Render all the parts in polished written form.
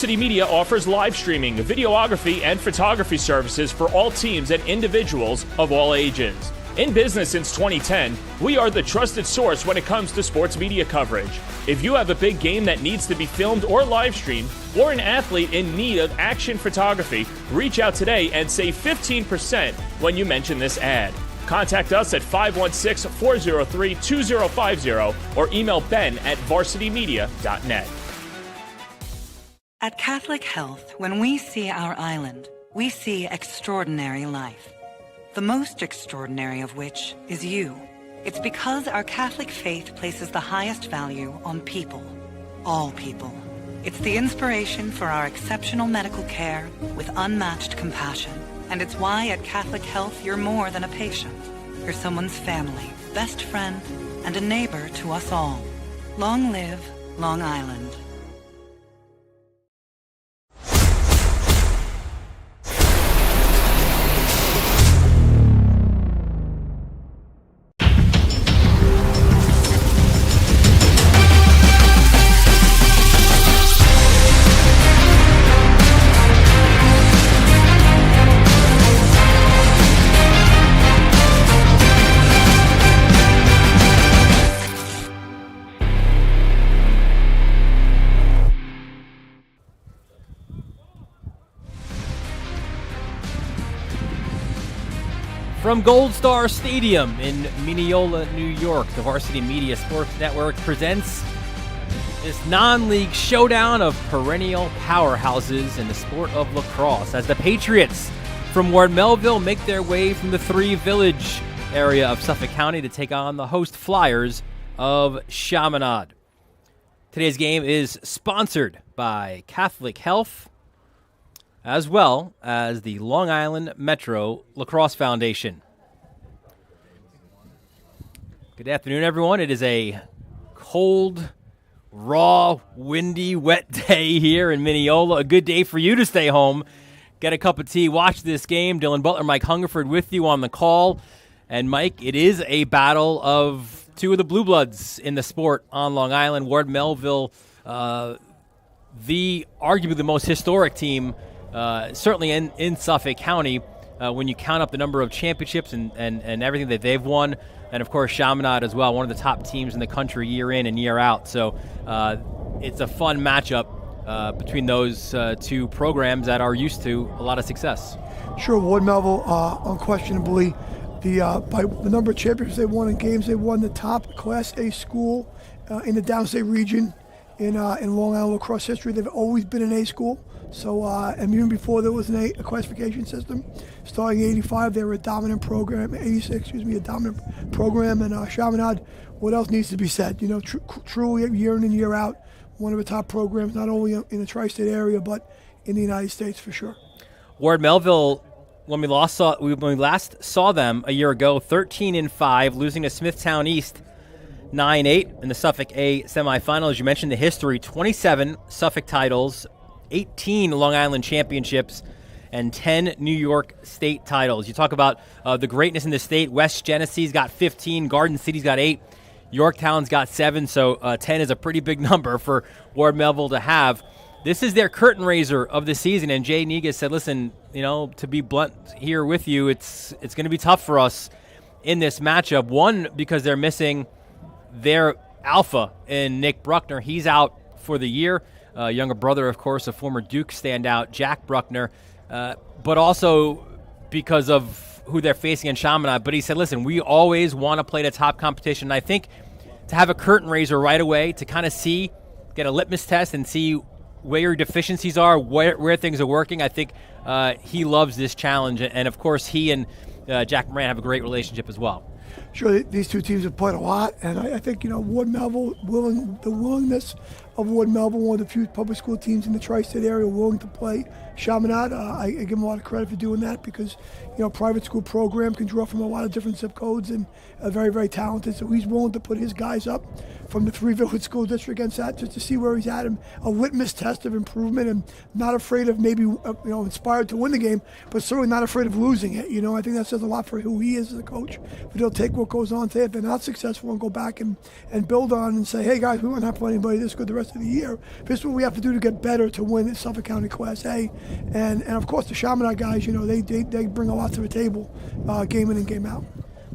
Varsity Media offers live streaming, videography, and photography services for all teams and individuals of all ages. In business since 2010, we are the trusted source when it comes to sports media coverage. If you have a big game that needs to be filmed or live streamed, or an athlete in need of action photography, reach out today and save 15% when you mention this ad. Contact us at 516-403-2050 or email ben@varsitymedia.net. At Catholic Health, when we see our island, we see extraordinary life. The most extraordinary of which is you. It's because our Catholic faith places the highest value on people. All people. It's the inspiration for our exceptional medical care with unmatched compassion. And it's why at Catholic Health you're more than a patient. You're someone's family, best friend, and a neighbor to us all. Long live Long Island. From Gold Star Stadium in Mineola, New York, the Varsity Media Sports Network presents this non-league showdown of perennial powerhouses in the sport of lacrosse as the Patriots from Ward Melville make their way from the Three Village area of Suffolk County to take on the host Flyers of Chaminade. Today's game is sponsored by Catholic Health, as well as the Long Island Metro Lacrosse Foundation. Good afternoon, everyone. It is a cold, raw, windy, wet day here in Mineola. A good day for you to stay home, get a cup of tea, watch this game. Dylan Butler, Mike Hungerford with you on the call. And Mike, it is a battle of two of the blue bloods in the sport on Long Island. Ward Melville, arguably the most historic team certainly in Suffolk County, when you count up the number of championships and everything that they've won. And, of course, Chaminade as well, one of the top teams in the country year in and year out. So it's a fun matchup between those two programs that are used to a lot of success. Sure, Ward Melville, unquestionably, by the number of championships they won in games, they won the top Class A school in the downstate region in Long Island lacrosse history. They've always been an A school. So, and even before there was a classification system, starting in 85, they were a dominant program, 86, a dominant program. And Chaminade, what else needs to be said? You know, truly year in and year out, one of the top programs, not only in the tri-state area, but in the United States for sure. Ward Melville, when we last saw them a year ago, 13-5, losing to Smithtown East 9-8 in the Suffolk A semifinals. You mentioned the history, 27 Suffolk titles, 18 Long Island championships, and 10 New York state titles. You talk about the greatness in the state. West Genesee's got 15, Garden City's got 8, Yorktown's got 7, so 10 is a pretty big number for Ward Melville to have. This is their curtain raiser of the season, and Jay Negus said, listen, you know, to be blunt here with you, it's going to be tough for us in this matchup. One, because they're missing their alpha in Nick Bruckner. He's out for the year. Younger brother, of course, a former Duke standout, Jack Bruckner, but also because of who they're facing in Chaminade. But he said, listen, we always want to play the top competition. And I think to have a curtain raiser right away, to kind of get a litmus test and see where your deficiencies are, where things are working, I think he loves this challenge. And, of course, he and Jack Moran have a great relationship as well. Sure, these two teams have played a lot, and I think, you know, Ward Melville, the willingness of Ward Melville, one of the few public school teams in the tri-state area willing to play Chaminade. I give him a lot of credit for doing that because, you know, private school program can draw from a lot of different zip codes and very, very talented. So he's willing to put his guys up from the Three Village School District against that, just to see where he's at, and a litmus test of improvement, and not afraid of maybe inspired to win the game, but certainly not afraid of losing it. I think that says a lot for who he is as a coach. But he'll take what goes on today if they're not successful and go back and build on and say, hey guys, we won't have to play anybody this good the rest of the year. This is what we have to do to get better to win in Suffolk County Class A, and of course the Chaminade guys, they bring a lot to the table, game in and game out.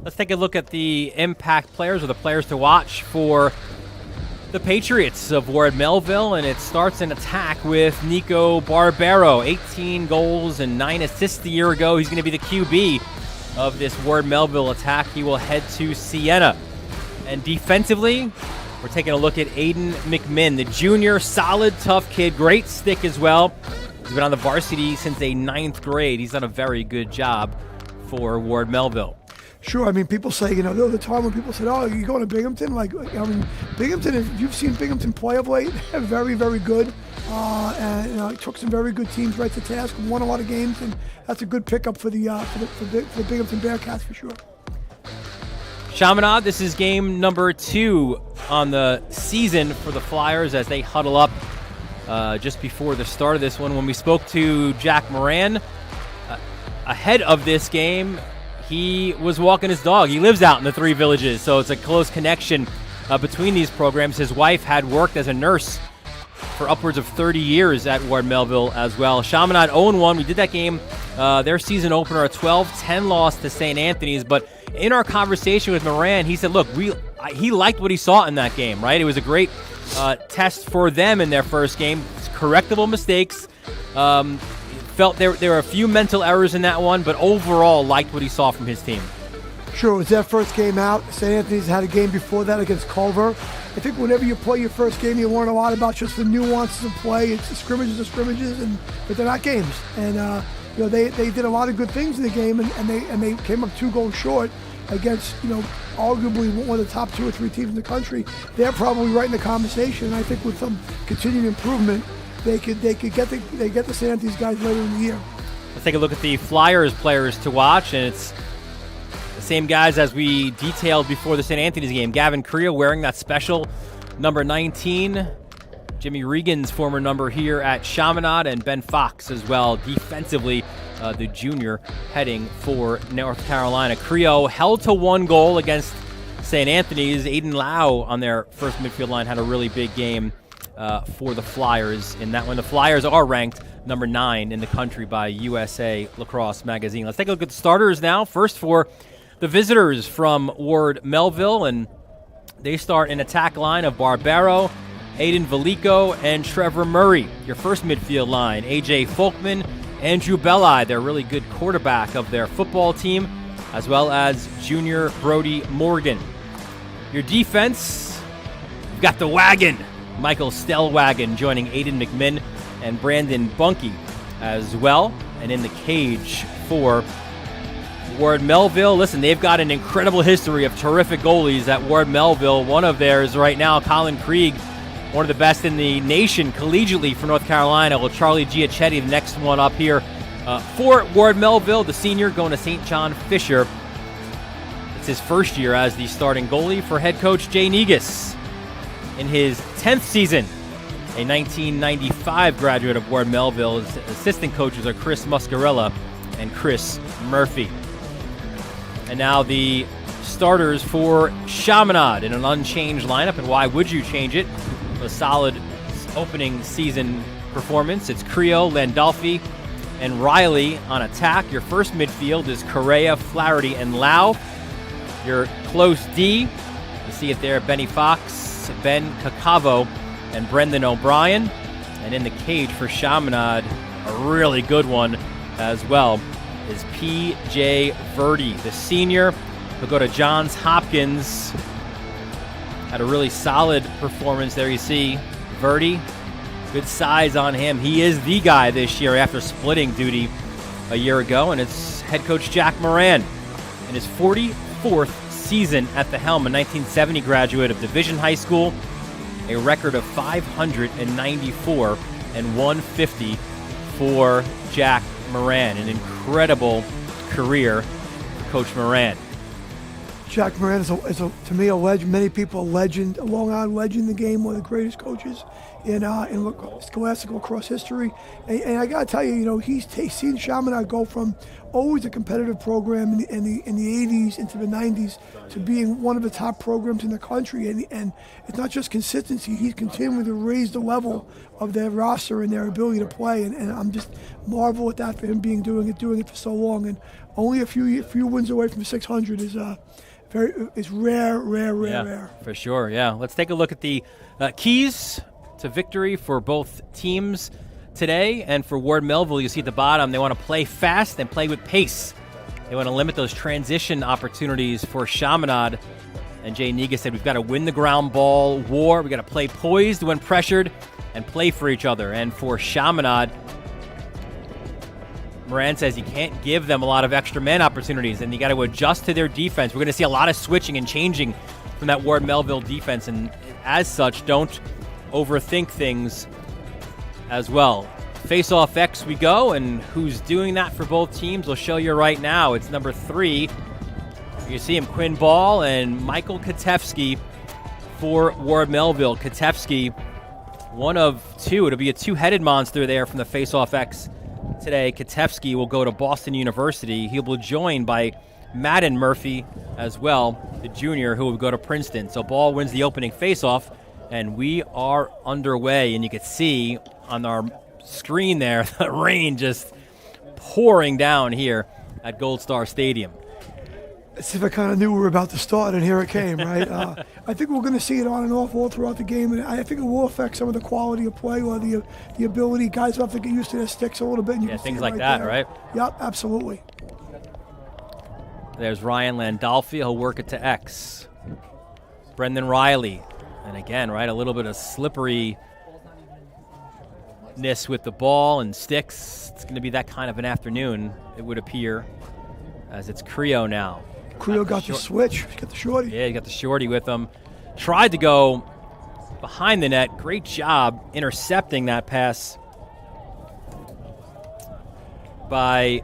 Let's take a look at the impact players, or the players to watch for the Patriots of Ward Melville, and it starts in attack with Nico Barbero. 18 goals and 9 assists a year ago. He's going to be the QB of this Ward Melville attack. He will head to Siena. And defensively, we're taking a look at Aiden McMinn, the junior, solid, tough kid, great stick as well. He's been on the varsity since the 9th grade. He's done a very good job for Ward Melville. Sure. People say, there was a time when people said, oh, you going to Binghamton? Binghamton, if you've seen Binghamton play of late, they're very, very good. And took some very good teams right to task, won a lot of games, and that's a good pickup for the Binghamton Bearcats for sure. Chaminade, this is game number 2 on the season for the Flyers as they huddle up just before the start of this one. When we spoke to Jack Moran ahead of this game, he was walking his dog. He lives out in the Three Villages, so it's a close connection between these programs. His wife had worked as a nurse for upwards of 30 years at Ward Melville as well. Chaminade 0-1. We did that game, their season opener, a 12-10 loss to St. Anthony's. But in our conversation with Moran, he said, look, he liked what he saw in that game, right? It was a great test for them in their first game. Correctable mistakes. Felt there were a few mental errors in that one, but overall liked what he saw from his team. Sure, it was their first game out. St. Anthony's had a game before that against Culver. I think whenever you play your first game, you learn a lot about just the nuances of play. It's scrimmages, but they're not games. And they did a lot of good things in the game, and they came up 2 goals short against arguably one of the top 2 or 3 teams in the country. They're probably right in the conversation. And I think with some continued improvement, they get the St. Anthony's guys later in the year. Let's take a look at the Flyers players to watch, and it's the same guys as we detailed before the St. Anthony's game. Gavin Creel wearing that special number 19. Jimmy Regan's former number here at Chaminade, and Ben Fox as well defensively, the junior heading for North Carolina. Creo held to 1 goal against St. Anthony's. Aiden Lau on their first midfield line had a really big game for the Flyers in that one. The Flyers are ranked number 9 in the country by USA Lacrosse magazine. Let's take a look at the starters now. First for the visitors from Ward Melville, and they start an attack line of Barbero, Aiden Velico, and Trevor Murray. Your first midfield line, AJ Folkman, Andrew Belli, their really good quarterback of their football team, as well as junior Brody Morgan. Your defense, you've got the wagon, Michael Stellwagen joining Aiden McMinn and Brandon Bunky as well. And in the cage for Ward Melville, listen, they've got an incredible history of terrific goalies at Ward Melville. One of theirs right now, Colin Krieg, one of the best in the nation collegiately for North Carolina. Well, Charlie Giachetti, the next one up here for Ward Melville, the senior going to St. John Fisher. It's his first year as the starting goalie for head coach Jay Negus. In his 10th season, a 1995 graduate of Ward Melville. His assistant coaches are Chris Muscarella and Chris Murphy. And now the starters for Chaminade in an unchanged lineup. And why would you change it? A solid opening season performance. It's Creo, Landolfi, and Riley on attack. Your first midfield is Correa, Flaherty, and Lau. Your close D, you see it there, Benny Fox, Ben Cacavo, and Brendan O'Brien. And in the cage for Chaminade, a really good one as well, is P.J. Verdi, the senior. He'll go to Johns Hopkins. Had a really solid performance there. You see Verdi, good size on him. He is the guy this year after splitting duty a year ago. And it's head coach Jack Moran in his 44th season at the helm, a 1970 graduate of Division High School, a record of 594 and 150 for Jack Moran. An incredible career for Coach Moran. Jack Moran is, to me, a legend. Many people, a legend, a Long Island legend in the game, one of the greatest coaches in scholastic lacrosse history. And I got to tell you, he's seen Chaminade go from always a competitive program in the 80s into the 90s to being one of the top programs in the country. And it's not just consistency; he's continuing to raise the level of their roster and their ability to play. And I'm just marvel at that for him doing it for so long. And only a few wins away from 600 is rare. Yeah, for sure. Yeah, let's take a look at the keys to victory for both teams today. And for Ward Melville, you see at the bottom, they want to play fast and play with pace. They want to limit those transition opportunities for Chaminade. And Jay Niga said, we've got to win the ground ball war. We've got to play poised when pressured and play for each other. And for Chaminade, Moran says you can't give them a lot of extra man opportunities, and you got to adjust to their defense. We're going to see a lot of switching and changing from that Ward Melville defense, and as such, don't overthink things as well. Face-off X we go, and who's doing that for both teams, we'll show you right now. It's number 3. You see him, Quinn Ball and Michael Katevsky for Ward Melville. Katevsky, one of 2. It'll be a 2-headed monster there from the Face-off X today. Katevsky will go to Boston University. He'll be joined by Madden Murphy as well, the junior, who will go to Princeton. So Ball wins the opening face-off, and we are underway. And you can see on our screen there the rain just pouring down here at Gold Star Stadium. As if I kind of knew we were about to start, and here it came, right? I think we're going to see it on and off all throughout the game, and I think it will affect some of the quality of play or the ability. Guys have to get used to their sticks a little bit. And you can things see like right that, there. right? Yep, absolutely. There's Ryan Landolfi. He'll work it to X. Brendan Riley. And again, right, a little bit of slipperiness with the ball and sticks. It's going to be that kind of an afternoon, it would appear, as it's Creo now. Creo got the switch. He got the shorty. Yeah, he got the shorty with him. Tried to go behind the net. Great job intercepting that pass by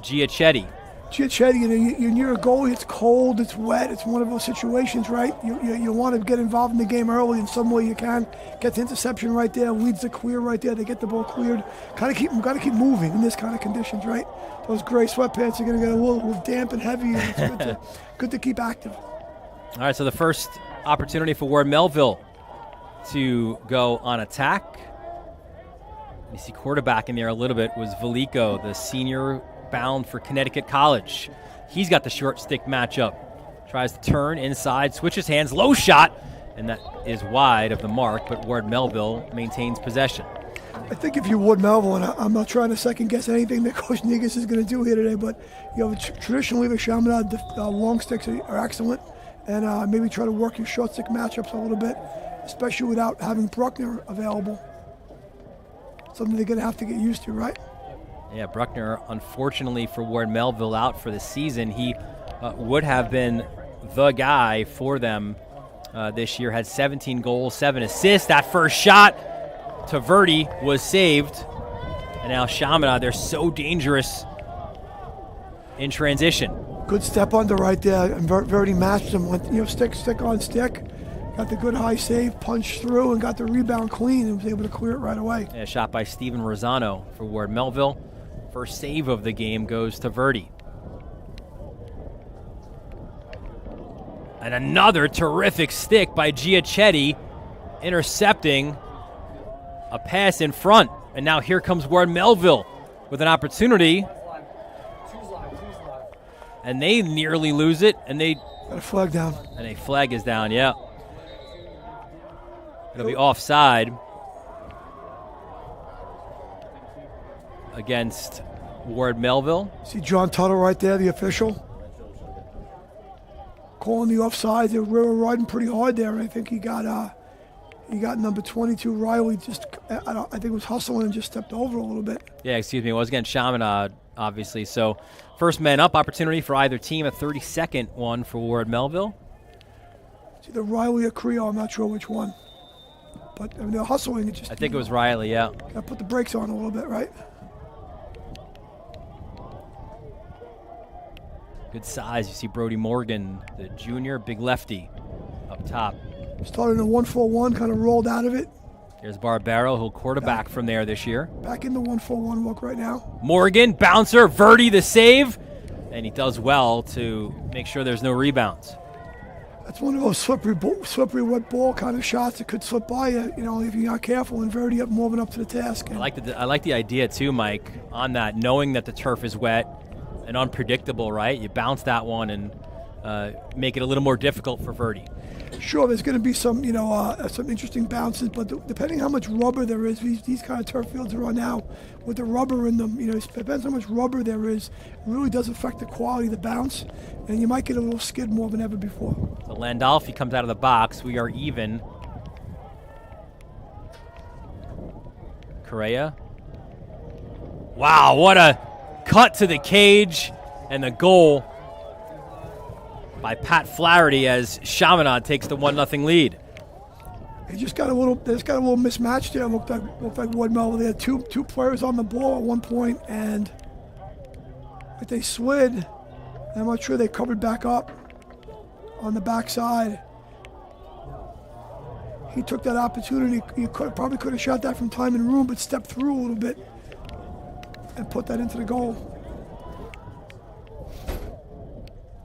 Giachetti. Giachetti, you're near a goalie. It's cold. It's wet. It's one of those situations, right? You want to get involved in the game early in some way you can. Get the interception right there. Leads the clear right there. They get the ball cleared. Got to keep moving in this kind of conditions, right? Those gray sweatpants are going to get a little damp and heavy. And it's good to keep active. All right, so the first opportunity for Ward Melville to go on attack. You see quarterback in there a little bit was Veliko, the senior bound for Connecticut College. He's got the short stick matchup. Tries to turn inside, switches hands, low shot, and that is wide of the mark, but Ward Melville maintains possession. I think if you're Ward Melville, and I'm not trying to second guess anything that Coach Nigas is going to do here today, but traditionally the Chaminade long sticks are excellent, and maybe try to work your short stick matchups a little bit, especially without having Bruckner available. Something they're going to have to get used to, right? Yeah, Bruckner, unfortunately for Ward Melville, out for the season. He would have been the guy for them this year. Had 17 goals, 7 assists. That first shot to Verdi was saved. And now Chaminade, they're so dangerous in transition. Good step under right there, and Verdi matched him. Went, stick on stick. Got the good high save, punched through, and got the rebound clean, and was able to clear it right away. Yeah, shot by Steven Rosano for Ward Melville. First save of the game goes to Verdi. And another terrific stick by Giachetti, intercepting a pass in front. And now here comes Ward Melville with an opportunity. And they nearly lose it, and they got a flag down. And a flag is down, yeah. It'll be offside against Ward Melville. See John Tuttle right there, the official, calling the offside. They were riding pretty hard there, and I think he got number 22 Riley. I think it was hustling and just stepped over a little bit. Yeah, excuse me. It was against Chaminade, obviously. So first man up opportunity for either team. A 30-second one for Ward Melville. It's either Riley or Creo. I'm not sure which one. But I mean, they're hustling. I think it was Riley, yeah. Got to put the brakes on a little bit, right? Good size. You see Brody Morgan, the junior, big lefty up top. Started in a 1-4-1, kind of rolled out of it. Here's Barbaro, who'll quarterback from there this year. Back in the 1-4-1 look right now. Morgan, bouncer, Verdi the save. And he does well to make sure there's no rebounds. That's one of those slippery wet ball kind of shots that could slip by you, if you're not careful, and Verdi moving up to the task. I like the idea too, Mike, on that, knowing that the turf is wet and unpredictable, right? You bounce that one and make it a little more difficult for Verdi. Sure, there's going to be some, some interesting bounces, but depending how much rubber there is, these kind of turf fields are on now, with the rubber in them, it depends how much rubber there is. It really does affect the quality of the bounce, and you might get a little skid more than ever before. So Landolfi comes out of the box. We are even. Correa. Wow, what a cut to the cage, and the goal by Pat Flaherty as Chaminade takes the 1-0 lead. They just got a little mismatch there. Looked like Ward Melville. They had two players on the ball at one point, and they slid. I'm not sure they covered back up on the backside. He took that opportunity. He probably could have shot that from time and room, but stepped through a little bit and put that into the goal.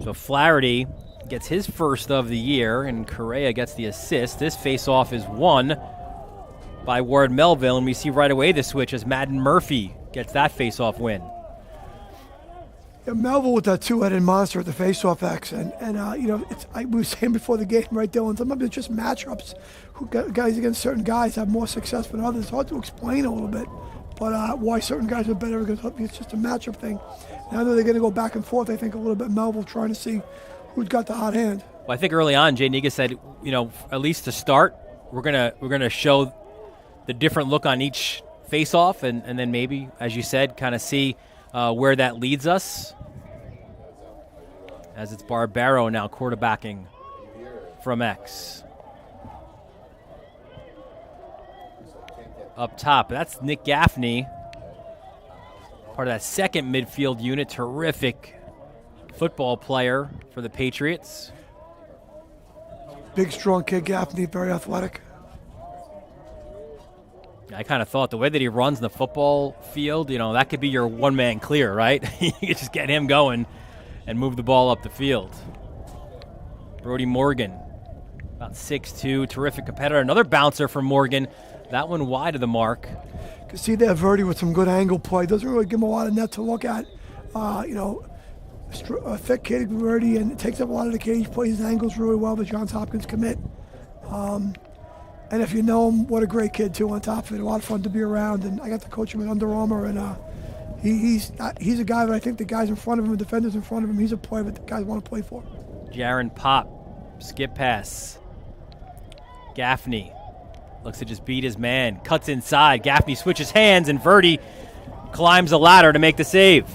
So Flaherty gets his first of the year, and Correa gets the assist. This face-off is won by Ward Melville, and we see right away the switch as Madden Murphy gets that face-off win. Yeah, Melville with that two-headed monster at the face-off X, and we were saying before the game, right, Dylan, sometimes it's just matchups. Guys against certain guys have more success than others. It's hard to explain a little bit, but why certain guys are better, because it's just a matchup thing. Now that they're going to go back and forth, I think a little bit Melville trying to see who's got the hot hand. Well, I think early on, Jay Niga said, at least to start, we're gonna show the different look on each face-off, and then maybe, as you said, kind of see where that leads us. As it's Barbaro now quarterbacking from X. Up top, that's Nick Gaffney, part of that second midfield unit. Terrific football player for the Patriots. Big, strong kid, Gaffney, very athletic. I kind of thought the way that he runs in the football field, that could be your one-man clear, right? You could just get him going and move the ball up the field. Brody Morgan, about 6'2", terrific competitor. Another bouncer from Morgan. That one wide of the mark. You can see there Verdi with some good angle play. Doesn't really give him a lot of net to look at. A thick kid, Verdi, and it takes up a lot of the cage, plays his angles really well, the Johns Hopkins commit. And if you know him, what a great kid, too, on top of it. A lot of fun to be around, and I got to coach him at Under Armour, and he's a guy that I think the guys in front of him, the defenders in front of him, he's a player that the guys want to play for. Jaron Pop, skip pass. Gaffney looks to just beat his man, cuts inside. Gaffney switches hands, and Verdi climbs the ladder to make the save.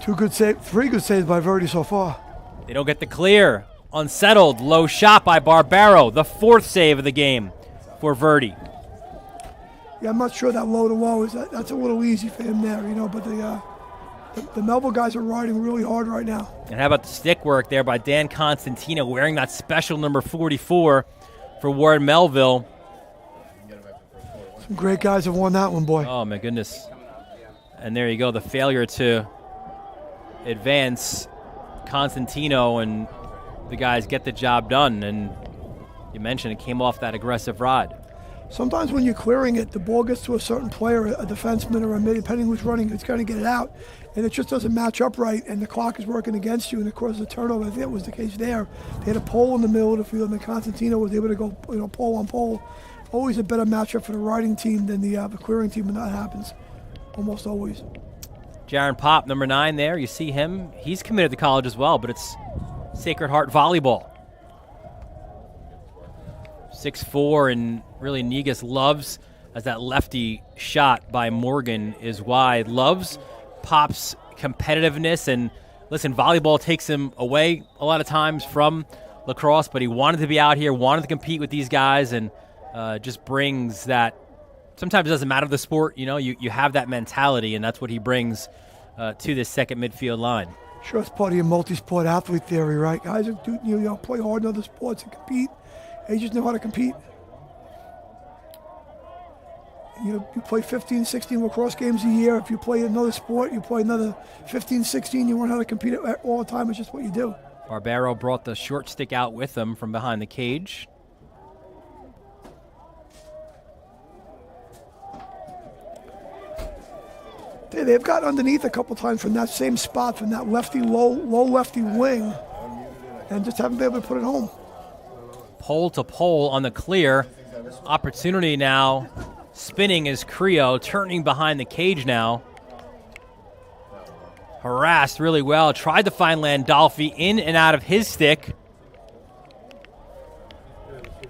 Three good saves by Verdi so far. They don't get the clear. Unsettled, low shot by Barbaro. The fourth save of the game for Verdi. Yeah, I'm not sure that low to low that's a little easy for him there, but the Melville guys are riding really hard right now. And how about the stick work there by Dan Constantino, wearing that special number 44 for Ward Melville. Some great guys have won that one, boy. Oh, my goodness. And there you go, the failure to advance. Constantino and the guys get the job done, and you mentioned it came off that aggressive rod. Sometimes when you're clearing it, the ball gets to a certain player, a defenseman or a mid, depending who's running, it's going to get it out, and it just doesn't match up right, and the clock is working against you, and it causes a turnover. I think that was the case there. They had a pole in the middle of the field, and Constantino was able to go, pole on pole. Always a better matchup for the riding team than the clearing team when that happens. Almost always. Jaron Pop, number 9 there. You see him. He's committed to college as well, but it's Sacred Heart Volleyball. 6'4", and really Negus loves as that lefty shot by Morgan is wide. Loves Pop's competitiveness, and listen, volleyball takes him away a lot of times from lacrosse, but he wanted to be out here, wanted to compete with these guys, and just brings that. Sometimes it doesn't matter the sport, you have that mentality, and that's what he brings to this second midfield line. Sure, it's part of your multi-sport athlete theory, right? Guys who do, play hard in other sports and compete, they just know how to compete. You play 15, 16 lacrosse games a year. If you play another sport, you play another 15, 16, you learn how to compete all the time. It's just what you do. Barbero brought the short stick out with him from behind the cage. They've got underneath a couple times from that same spot, from that low lefty wing, and just haven't been able to put it home. Pole to pole on the clear. Opportunity now. Spinning is Creo, turning behind the cage now. Harassed really well. Tried to find Landolfi in and out of his stick.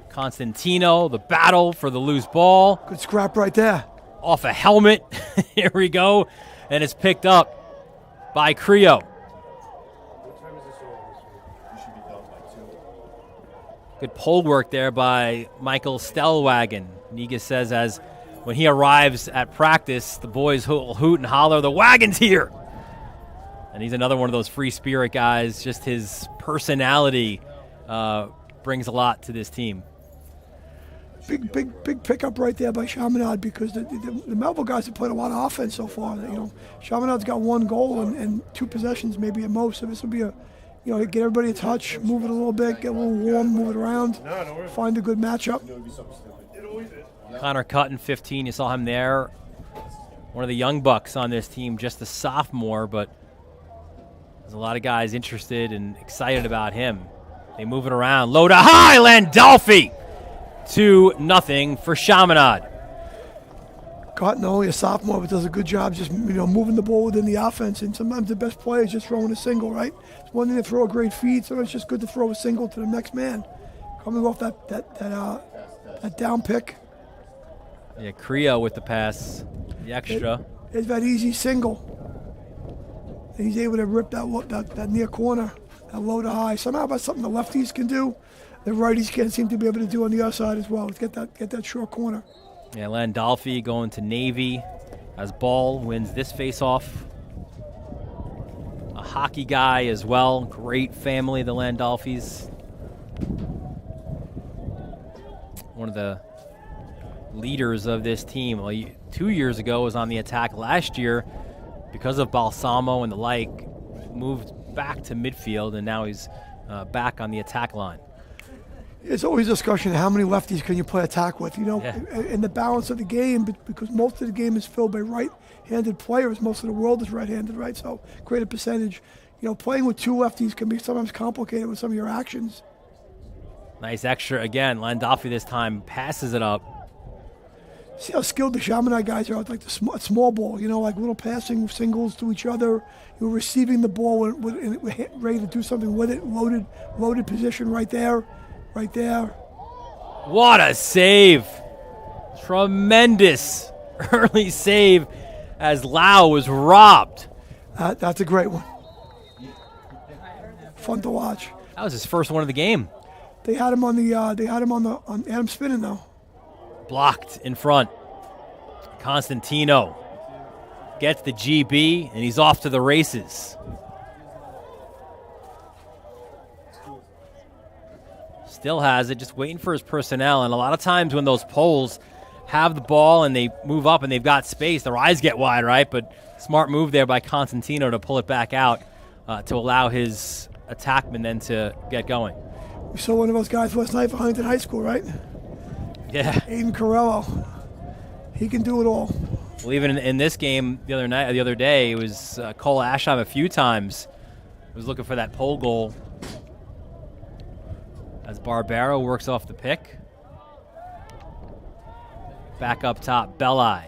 Constantino, the battle for the loose ball. Good scrap right there. Off a helmet. Here we go. And it's picked up by Creo. Good pole work there by Michael Stellwagen. Niga says as when he arrives at practice, the boys will hoot and holler, the wagon's here. And he's another one of those free spirit guys. Just his personality brings a lot to this team. Big pickup right there by Chaminade, because the Melville guys have played a lot of offense so far. Chaminade's got one goal and 2 possessions maybe at most. So this will be get everybody a touch, move it a little bit, get a little warm, move it around, find a good matchup. Connor Cutton, 15, you saw him there. One of the young bucks on this team, just a sophomore, but there's a lot of guys interested and excited about him. They move it around, low to high, Landolfi! 2-0 for Chaminade. Cotton, only a sophomore, but does a good job just moving the ball within the offense. And sometimes the best play is just throwing a single, right? It's one thing to throw a great feed, sometimes it's just good to throw a single to the next man. Coming off that down pick. Yeah, Creo with the pass, the extra. It's that easy single. And he's able to rip that near corner, that low to high. Somehow that's something the lefties can do. The righties can't seem to be able to do on the other side as well. Get that short corner. Yeah, Landolfi going to Navy as Ball wins this face-off. A hockey guy as well. Great family, the Landolfis. One of the leaders of this team. Well, 2 years ago was on the attack. Last year, because of Balsamo and the like, moved back to midfield, and now he's back on the attack line. It's always a discussion of how many lefties can you play attack with, and the balance of the game, because most of the game is filled by right-handed players. Most of the world is right-handed, right? So greater percentage. Playing with 2 lefties can be sometimes complicated with some of your actions. Nice extra again. Landolfi this time passes it up. See how skilled the Chaminade guys are with like the small ball, like little passing singles to each other. You're receiving the ball ready to do something with it. Loaded position right there. Right there. What a save. Tremendous early save as Lau was robbed. That's a great one. Fun to watch. That was his first one of the game. They had him on Adam spinning though. Blocked in front. Constantino gets the GB and he's off to the races. Still has it, just waiting for his personnel. And a lot of times when those poles have the ball and they move up and they've got space, their eyes get wide, right? But smart move there by Constantino to pull it back out to allow his attackman then to get going. We saw one of those guys last night for Huntington High School, right? Yeah. Aiden Carello. He can do it all. Well, even in this game the other day, it was Cole Ashheim a few times was looking for that pole goal. As Barbero works off the pick. Back up top, Belli.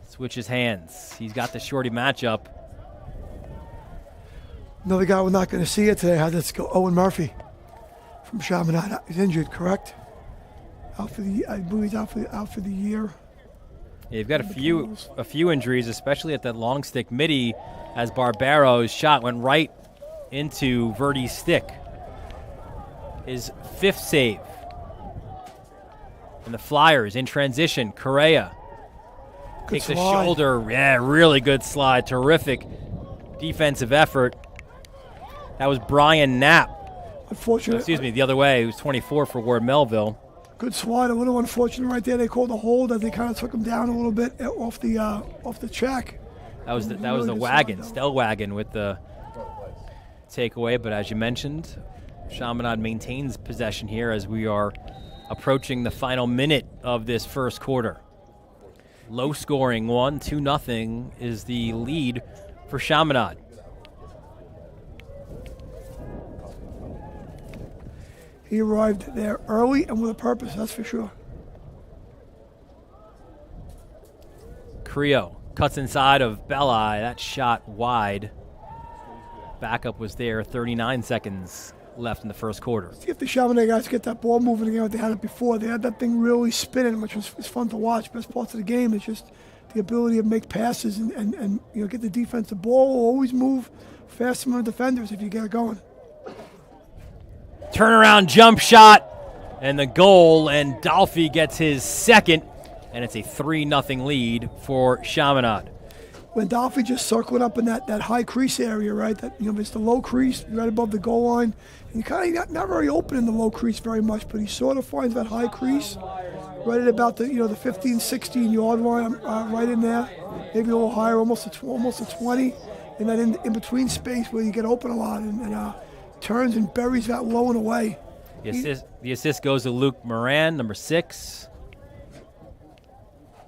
Switches hands. He's got the shorty matchup. Another guy we're not going to see it today. Let's go. Owen Murphy from Chaminade. He's injured, correct? I believe he's out for the year. Yeah, you've got a few injuries, especially at that long stick midi, as Barbero's shot went right into Verdi's stick. His 5th save. And the Flyers in transition, Correa. Takes a slide. shoulder. Yeah, really good slide. Terrific defensive effort. That was Brian Knapp. Unfortunate. Excuse me, the other way. He was 24 for Ward Melville. Good slide. A little unfortunate right there. They called a hold as they kind of took him down a little bit off the track. That was the wagon, Stellwagen with the takeaway. But as you mentioned, Chaminade maintains possession here as we are approaching the final minute of this first quarter. Low scoring 1-2 is the lead for Chaminade. He arrived there early and with a purpose, that's for sure. Creo cuts inside of Belli. That shot wide. Backup was there. 39 seconds left in the first quarter. See if the Chaminade guys get that ball moving again like they had it before. They had that thing really spinning, which was fun to watch. Best parts of the game is just the ability to make passes and get the defense. The ball will always move faster than the defenders if you get it going. Turnaround jump shot and the goal, and Dolphy gets his second, and it's a 3-0 lead for Chaminade. When Dolphy just circling up in that high crease area, right? That it's the low crease right above the goal line. And he kind of not very open in the low crease very much, but he sort of finds that high crease right at about the 15, 16 yard line, right in there, maybe a little higher, almost a 20, and then in between space where you get open a lot and turns and buries that low and away. The assist goes to Luke Moran, number 6.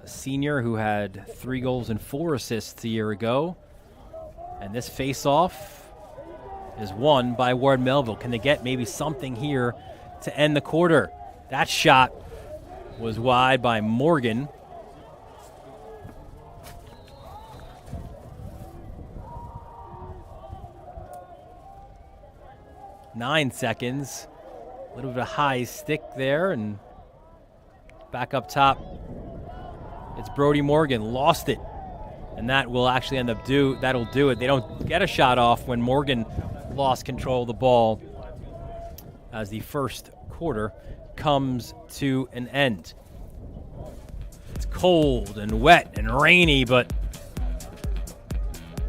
A senior who had 3 goals and 4 assists a year ago. And this face-off is won by Ward Melville. Can they get maybe something here to end the quarter? That shot was wide by Morgan. Nine seconds. A little bit of high stick there, and back up top. It's Brody Morgan, lost it, and that will actually end up that'll do it. They don't get a shot off when Morgan lost control of the ball as the first quarter comes to an end. It's cold and wet and rainy, but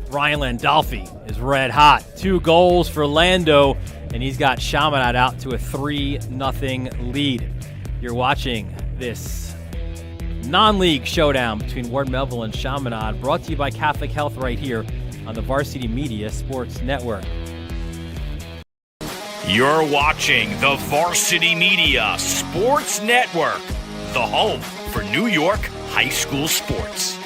Ryan Landolfi is red hot. 2 goals for Lando, and he's got Chaminade out to a 3-0 lead. You're watching this non-league showdown between Ward Melville and Chaminade, brought to you by Catholic Health right here on the Varsity Media Sports Network. You're watching the Varsity Media Sports Network, the home for New York high school sports.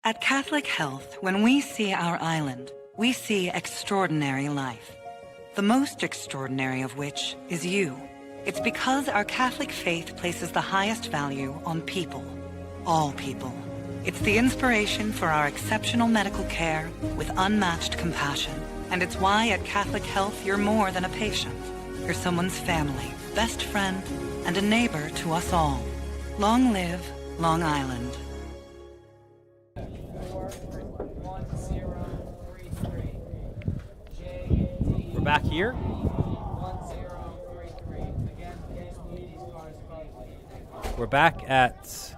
At Catholic Health, when we see our island, we see extraordinary life. The most extraordinary of which is you. It's because our Catholic faith places the highest value on people. All people. It's the inspiration for our exceptional medical care with unmatched compassion. And it's why at Catholic Health you're more than a patient. You're someone's family, best friend, and a neighbor to us all. Long live Long Island. We're back here. We're back at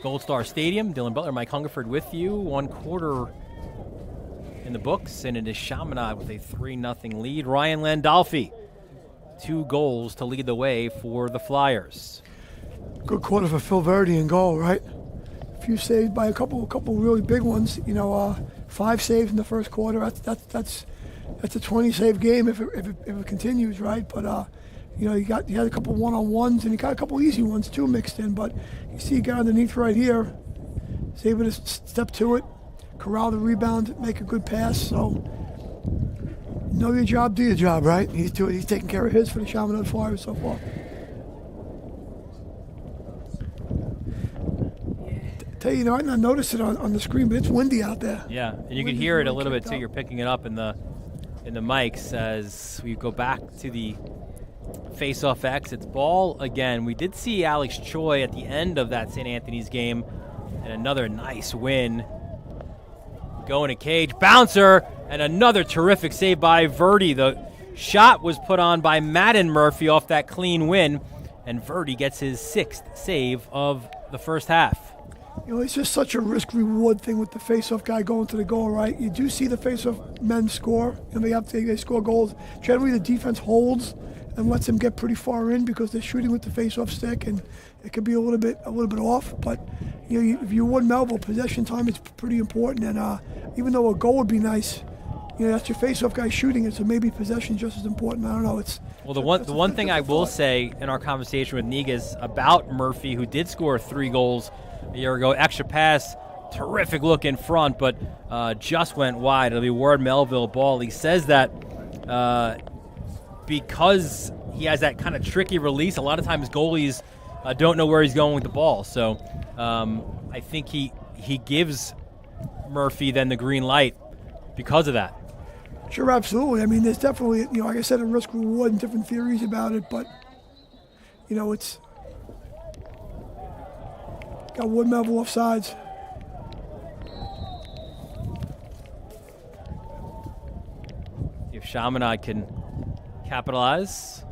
Gold Star Stadium. Dylan Butler, Mike Hungerford with you. 1 quarter in the books, and it is Chaminade with a 3-0 lead. Ryan Landolfi, 2 goals to lead the way for the Flyers. Good quarter for Phil Verdi in goal, right? A few saved by a couple really big ones. 5 saves in the first quarter. That's a 20 save game if it continues, right? But you had a couple one-on-ones and you got a couple easy ones too mixed in. But you see a guy underneath right here, is able to step to it, corral the rebound, make a good pass. So know your job, do your job, right? He's taking care of his for the Chaminade Flyers so far. Tell you, I didn't notice it on the screen, but it's windy out there. Yeah, and you can hear it a little bit too. You're picking it up in the mics as we go back to the face-off X. It's ball again. We did see Alex Choi at the end of that St. Anthony's game, and another nice win. Going to cage, bouncer, and another terrific save by Verdi. The shot was put on by Madden Murphy off that clean win, and Verdi gets his 6th save of the first half. It's just such a risk-reward thing with the face-off guy going to the goal, right? You do see the face-off men score, and they score goals. Generally, the defense holds and lets them get pretty far in because they're shooting with the face-off stick, and it could be a little bit off. But if you won Melville, possession time is pretty important, and even though a goal would be nice, that's your face-off guy shooting it, so maybe possession is just as important. I don't know. The one thing I will say in our conversation with Negas about Murphy, who did score 3 goals a year ago, extra pass, terrific look in front, but just went wide. It'll be Ward Melville ball. He says that because he has that kind of tricky release, a lot of times goalies don't know where he's going with the ball. So I think he gives Murphy then the green light because of that. Sure, absolutely. I mean, there's definitely, like I said, a risk reward and different theories about it, but it's got Wood Melville offsides. If Chaminade can capitalize.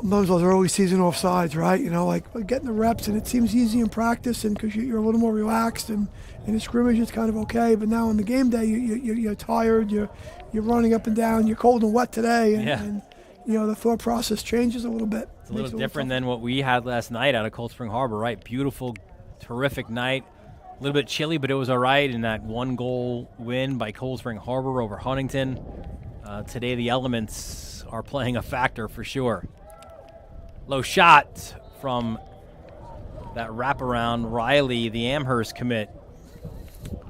Those are early season offsides, right? Like getting the reps, and it seems easy in practice, and because you're a little more relaxed, and in the scrimmage it's kind of okay. But now on the game day, you're tired, you're running up and down, you're cold and wet today, and the thought process changes a little bit. It's a little different than what we had last night out of Cold Spring Harbor, right? Beautiful, terrific night. A little bit chilly, but it was all right in that 1-goal win by Cold Spring Harbor over Huntington. Today the elements are playing a factor for sure. Low shot from that wraparound. Riley, the Amherst commit,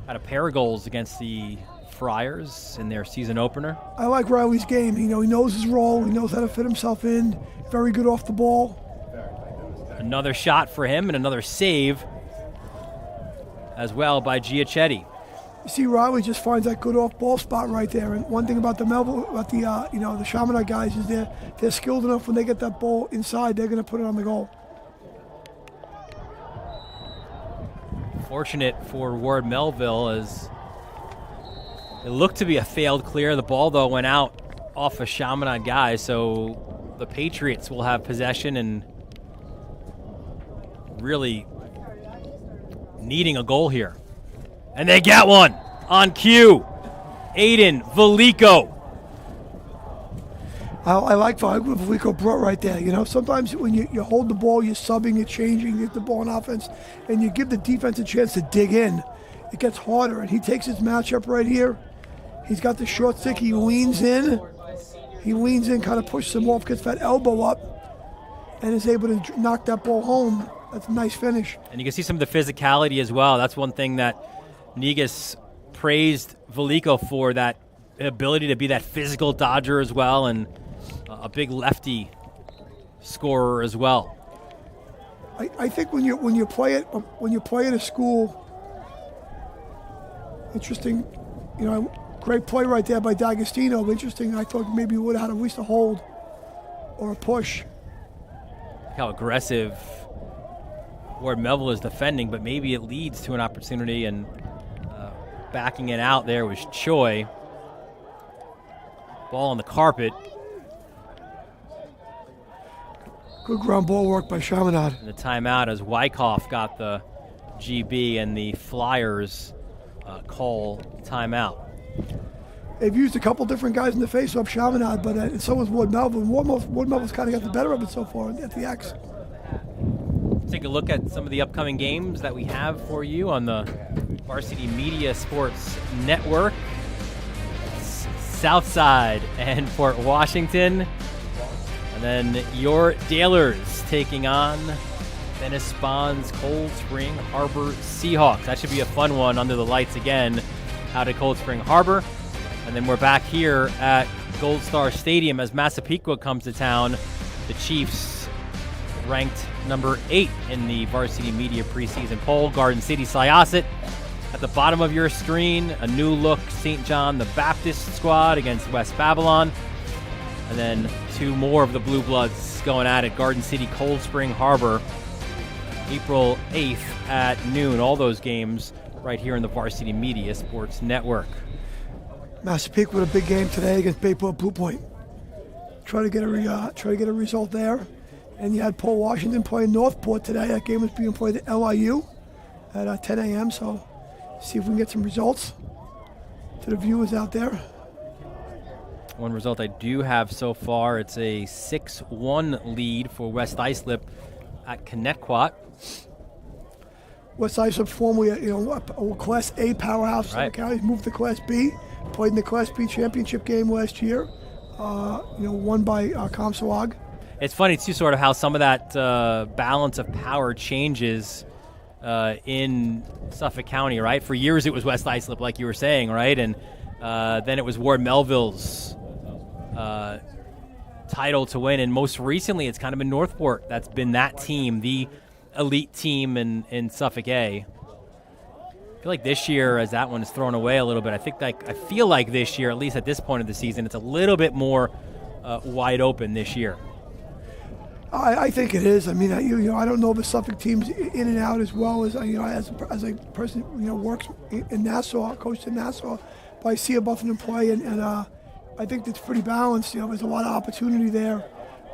had a pair of goals against the Friars in their season opener. I like Riley's game. He knows his role. He knows how to fit himself in. Very good off the ball. Another shot for him and another save as well by Giachetti. You see, Riley just finds that good off-ball spot right there. And one thing about the Melville, about the the Chaminade guys is they're skilled enough when they get that ball inside, they're going to put it on the goal. Fortunate for Ward Melville as it looked to be a failed clear. The ball, though, went out off a Chaminade guy, so the Patriots will have possession and really needing a goal here. And they get one on cue. Aiden Velico. I like what Velico brought right there. Sometimes when you hold the ball, you're subbing, you're changing, you get the ball in offense, and you give the defense a chance to dig in. It gets harder, and he takes his matchup right here. He's got the short stick. He leans in, kind of pushes him off, gets that elbow up, and is able to knock that ball home. That's a nice finish. And you can see some of the physicality as well. That's one thing that Negas praised Velico for, that ability to be that physical dodger as well, and a big lefty scorer as well. I think when you play at a school, interesting, great play right there by D'Agostino. Interesting. I thought maybe he would have had at least a hold or a push. How aggressive Ward Melville is defending, but maybe it leads to an opportunity, and backing it out there was Choi. Ball on the carpet. Good ground ball work by Chaminade. And the timeout as Wyckoff got the GB, and the Flyers call timeout. They've used a couple different guys in the face-off, Chaminade, but and so was Ward Melville. Ward Melville's kind of got the better of it so far at the X. Take a look at some of the upcoming games that we have for you on the Varsity Media Sports Network. Southside and Fort Washington. And then your Dalers taking on Dennis Spahn's Cold Spring Harbor Seahawks. That should be a fun one under the lights again out at Cold Spring Harbor. And then we're back here at Gold Star Stadium as Massapequa comes to town. The Chiefs ranked number 8 in the Varsity Media preseason poll. Garden City Syosset at the bottom of your screen. A new look St. John the Baptist squad against West Babylon. And then 2 more of the Blue Bloods going at it. Garden City, Cold Spring Harbor, April 8th at noon. All those games right here in the Varsity Media Sports Network. Massapequa with a big game today against Bayport Blue Point. Try to get a result there. And you had Paul Washington playing Northport today. That game was being played at LIU at 10 a.m. So see if we can get some results to the viewers out there. One result I do have so far, it's a 6-1 lead for West Islip at Connecticut. West Islip, formerly a Class A powerhouse in the county, moved to Class B, played in the Class B championship game last year, won by Comstock. It's funny, too, sort of how some of that balance of power changes in Suffolk County, right? For years it was West Islip, like you were saying, right? And then it was Ward Melville's title to win. And most recently it's kind of been Northport that's been that team, the elite team in Suffolk A. I feel like this year, as that one is thrown away a little bit, I feel like this year, at least at this point of the season, it's a little bit more wide open this year. I think it is. I mean, I don't know the Suffolk teams in and out as well as as a person works in Nassau, coached in Nassau, but I see both of them play, and I think it's pretty balanced. There's a lot of opportunity there.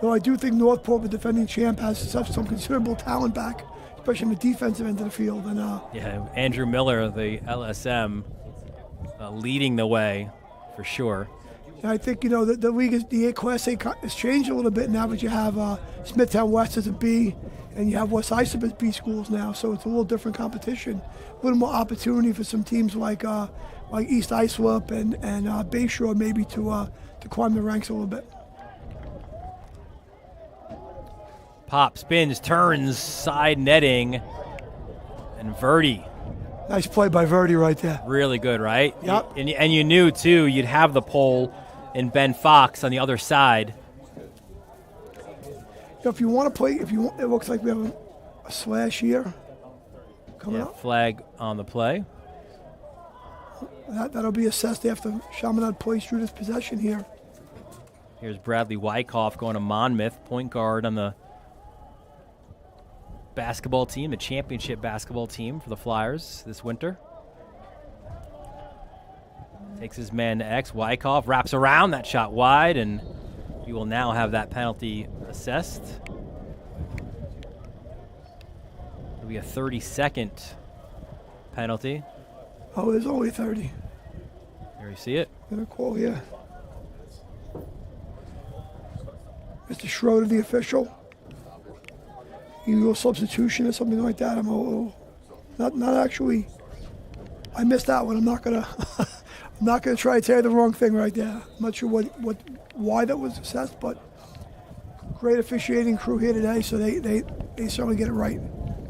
Though I do think Northport, the defending champ, has some considerable talent back, especially in the defensive end of the field. And Andrew Miller, the LSM, leading the way for sure. I think, the league, the Class A has changed a little bit now, but you have Smithtown West as a B, and you have West Islip as B schools now, so it's a little different competition. A little more opportunity for some teams like East Islip and Bayshore maybe to climb the ranks a little bit. Pop, spins, turns, side netting, and Verdi. Nice play by Verdi right there. Really good, right? Yep. And you knew, too, you'd have the pole in Ben Fox on the other side. If you want to play, it looks like we have a slash here coming up. Flag on the play. That'll be assessed after Chaminade plays through this possession here. Here's Bradley Wyckoff going to Monmouth, point guard on the basketball team, the championship basketball team for the Flyers this winter. Takes his man to X. Wyckoff wraps around, that shot wide, and we will now have that penalty assessed. It'll be a 30-second penalty. Oh, there's only 30. There you see it. Gonna call here. Mr. Schroeder, the official. Illegal substitution or something like that. I'm a little, not actually. I missed that one. I'm not gonna try to tell you the wrong thing right there. I'm not sure why that was assessed, but great officiating crew here today, so they certainly get it right.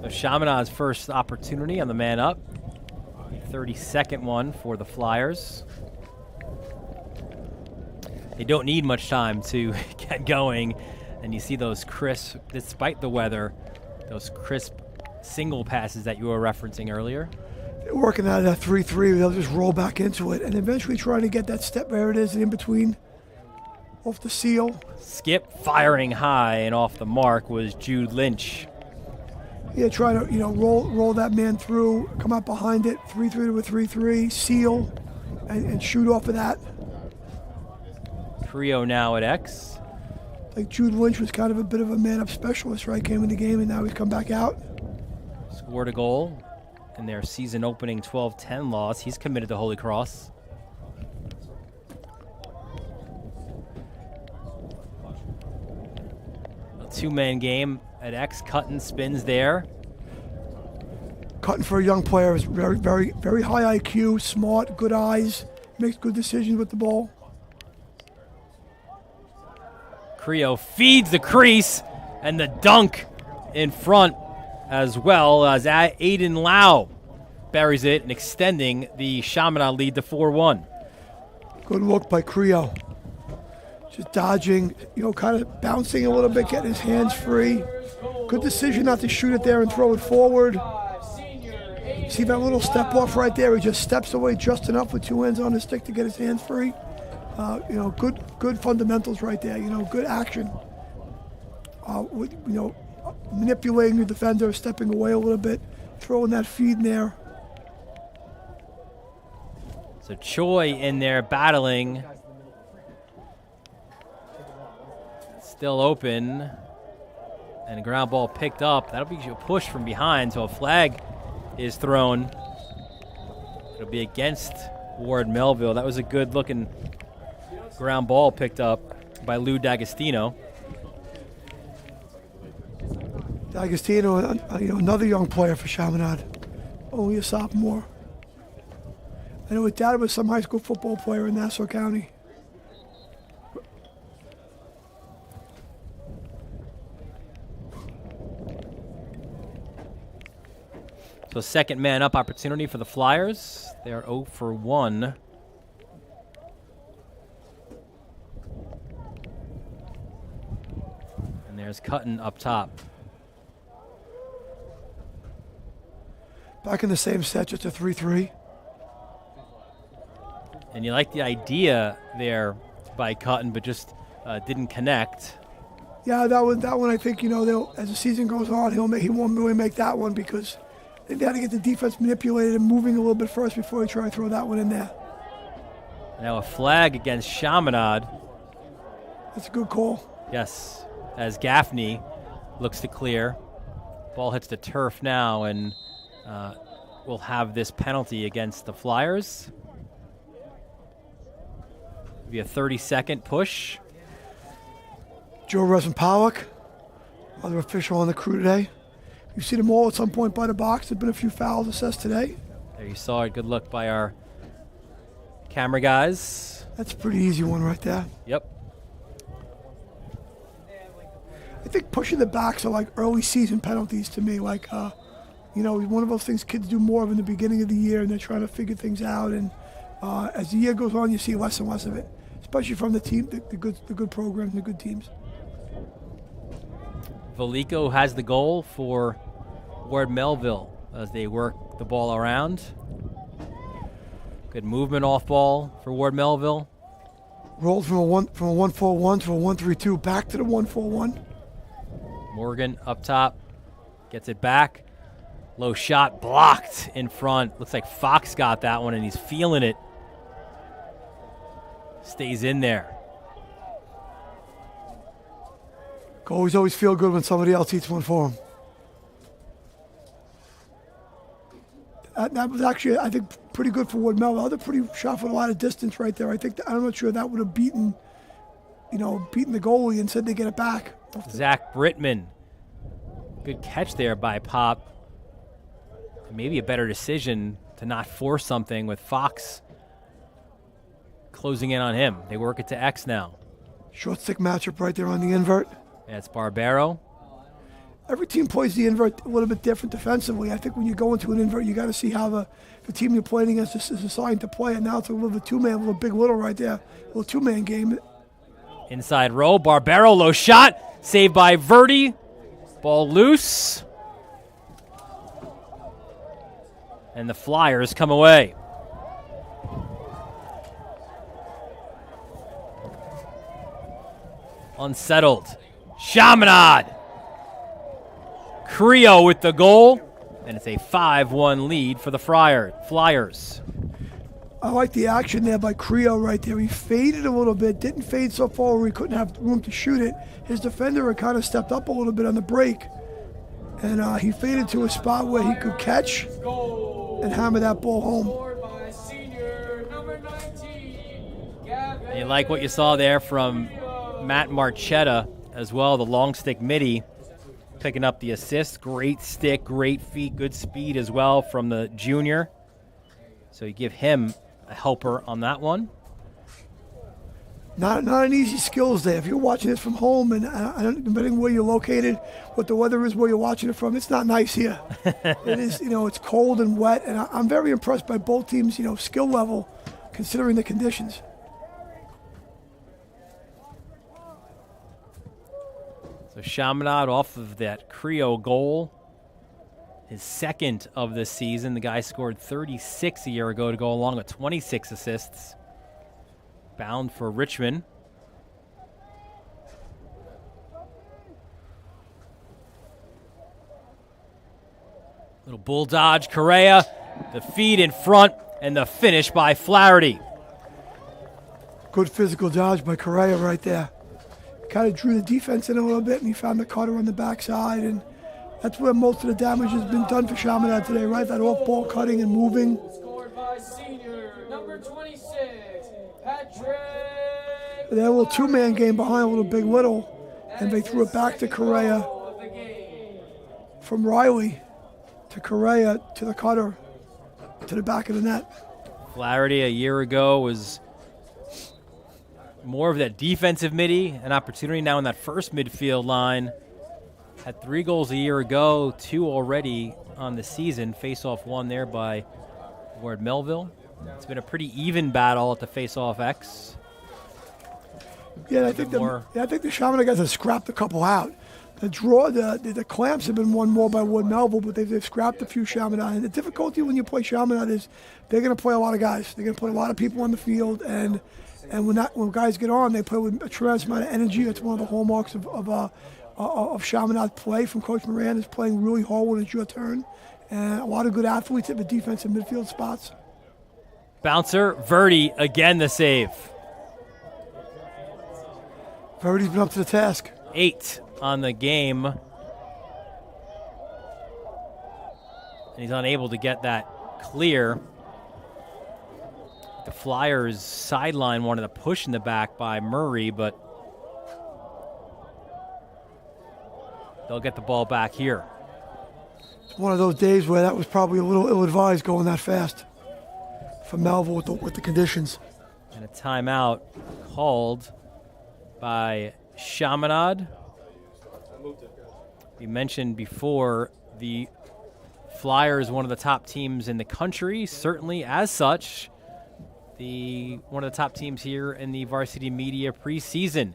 So Chaminade's first opportunity on the man up. 32nd one for the Flyers. They don't need much time to get going, and you see those crisp, despite the weather, those crisp single passes that you were referencing earlier. They're working out of that 3-3. They'll just roll back into it and eventually trying to get that step where it is in between off the seal. Skip firing high and off the mark was Jude Lynch. Yeah, try to roll that man through, come out behind it, 3-3 to a 3-3, seal, and shoot off of that. Trio now at X. Like Jude Lynch was kind of a bit of a man-up specialist, right? Came in the game and now he's come back out. Scored a goal in their season-opening 12-10 loss. He's committed to Holy Cross. A two-man game at X. Cutton spins there. Cutting for a young player is very, very, very high IQ, smart, good eyes, makes good decisions with the ball. Creo feeds the crease, and the dunk in front as well as Aiden Lau buries it and extending the Chaminade lead to 4-1. Good look by Creo. Just dodging, kind of bouncing a little bit, getting his hands free. Good decision not to shoot it there and throw it forward. See that little step off right there? He just steps away just enough with two hands on his stick to get his hands free. Good fundamentals right there. Good action. Manipulating the defender, stepping away a little bit, throwing that feed in there. So Choi in there battling. Still open. And a ground ball picked up. That'll be a push from behind, so a flag is thrown. It'll be against Ward Melville. That was a good-looking ground ball picked up by Lou D'Agostino. D'Agostino, another young player for Chaminade, only a sophomore. I know his dad was some high school football player in Nassau County. So second man up opportunity for the Flyers. They are 0 for 1. And there's Cutton up top. Back in the same set, just a 3-3. And you like the idea there by Cutton, but just didn't connect. Yeah, that one I think, as the season goes on, he won't really make that one because they got to get the defense manipulated and moving a little bit first before they try to throw that one in there. Now a flag against Chaminade. That's a good call. Yes, as Gaffney looks to clear. Ball hits the turf now, and we'll have this penalty against the Flyers. Be a 30-second push. Joe Rosen-Pollock, other official on the crew today. You've seen them all at some point by the box. There's been a few fouls assessed today. There you saw it. Good look by our camera guys. That's a pretty easy one right there. Yep. I think pushing the backs are like early season penalties to me. Like, one of those things kids do more of in the beginning of the year, and they're trying to figure things out. And as the year goes on, you see less and less of it, especially from the team, the good programs, the good teams. Velico has the goal for Ward Melville as they work the ball around. Good movement off ball for Ward Melville. Rolled from a 1-4-1 to a 1-3-2, back to the 1-4-1. Morgan up top, gets it back. Low shot blocked in front. Looks like Fox got that one and he's feeling it. Stays in there. Goalies always feel good when somebody else eats one for them. That was actually, I think, pretty good for Ward Melville. They're pretty shot from a lot of distance right there. I'm not sure that would have beaten the goalie and said they get it back. Zach Brittman. Good catch there by Pop. Maybe a better decision to not force something with Fox closing in on him. They work it to X now. Short stick matchup right there on the invert. That's Barbero. Every team plays the invert a little bit different defensively. I think when you go into an invert, you got to see how the team you're playing against is assigned to play. And now it's a little bit two-man, a little big little right there. A little two-man game. Inside row, Barbero, low shot. Saved by Verdi. Ball loose. And the Flyers come away. Unsettled. Chaminade. Creo with the goal. And it's a 5-1 lead for the Flyers. I like the action there by Creo right there. He faded a little bit. Didn't fade so far where he couldn't have room to shoot it. His defender had kind of stepped up a little bit on the break. And he faded to a spot where he could catch and hammer that ball home. And you like what you saw there from Matt Marchetta as well, the long stick midi, picking up the assist. Great stick, great feet, good speed as well from the junior. So you give him a helper on that one. Not an easy skills day. If you're watching this from home, and depending where you're located, what the weather is, where you're watching it from, it's not nice here. It is, it's cold and wet, and I'm very impressed by both teams, skill level, considering the conditions. So Chaminade off of that Creo goal, his second of the season. The guy scored 36 a year ago to go along with 26 assists. Bound for Richmond. Little bull dodge, Correa, the feed in front, and the finish by Flaherty. Good physical dodge by Correa right there. kind of drew the defense in a little bit, and he found the cutter on the backside, and that's where most of the damage has been done for Chaminade today, right? That off-ball cutting and moving. Scored by senior, number 26, Patrick. They had a little two-man game behind a little Big Little, and they threw it back to Correa. From Riley to Correa to the cutter to the back of the net. Flaherty a year ago was more of that defensive midi, an opportunity now in that first midfield line. Had 3 goals a year ago, 2 already on the season. Face-off won there by Ward Melville. It's been a pretty even battle at the face-off X. Yeah, I think the Chaminade guys have scrapped a couple out. The draw, the clamps have been won more by Ward Melville, but they've scrapped a few Chaminade. And the difficulty when you play Chaminade is they're going to play a lot of guys. They're going to put a lot of people on the field, and when guys get on, they play with a tremendous amount of energy. That's one of the hallmarks of Chaminade play from Coach Moran, is playing really hard when it's your turn. And a lot of good athletes at the defensive midfield spots. Bouncer, Verdi, again the save. Verdi's been up to the task. 8 on the game. And he's unable to get that clear. The Flyers sideline wanted a push in the back by Murray, but they'll get the ball back here. It's one of those days where that was probably a little ill-advised going that fast for Melville with the conditions. And a timeout called by Chaminade. We mentioned before the Flyers, one of the top teams in the country, certainly as such, one of the top teams here in the Varsity Media preseason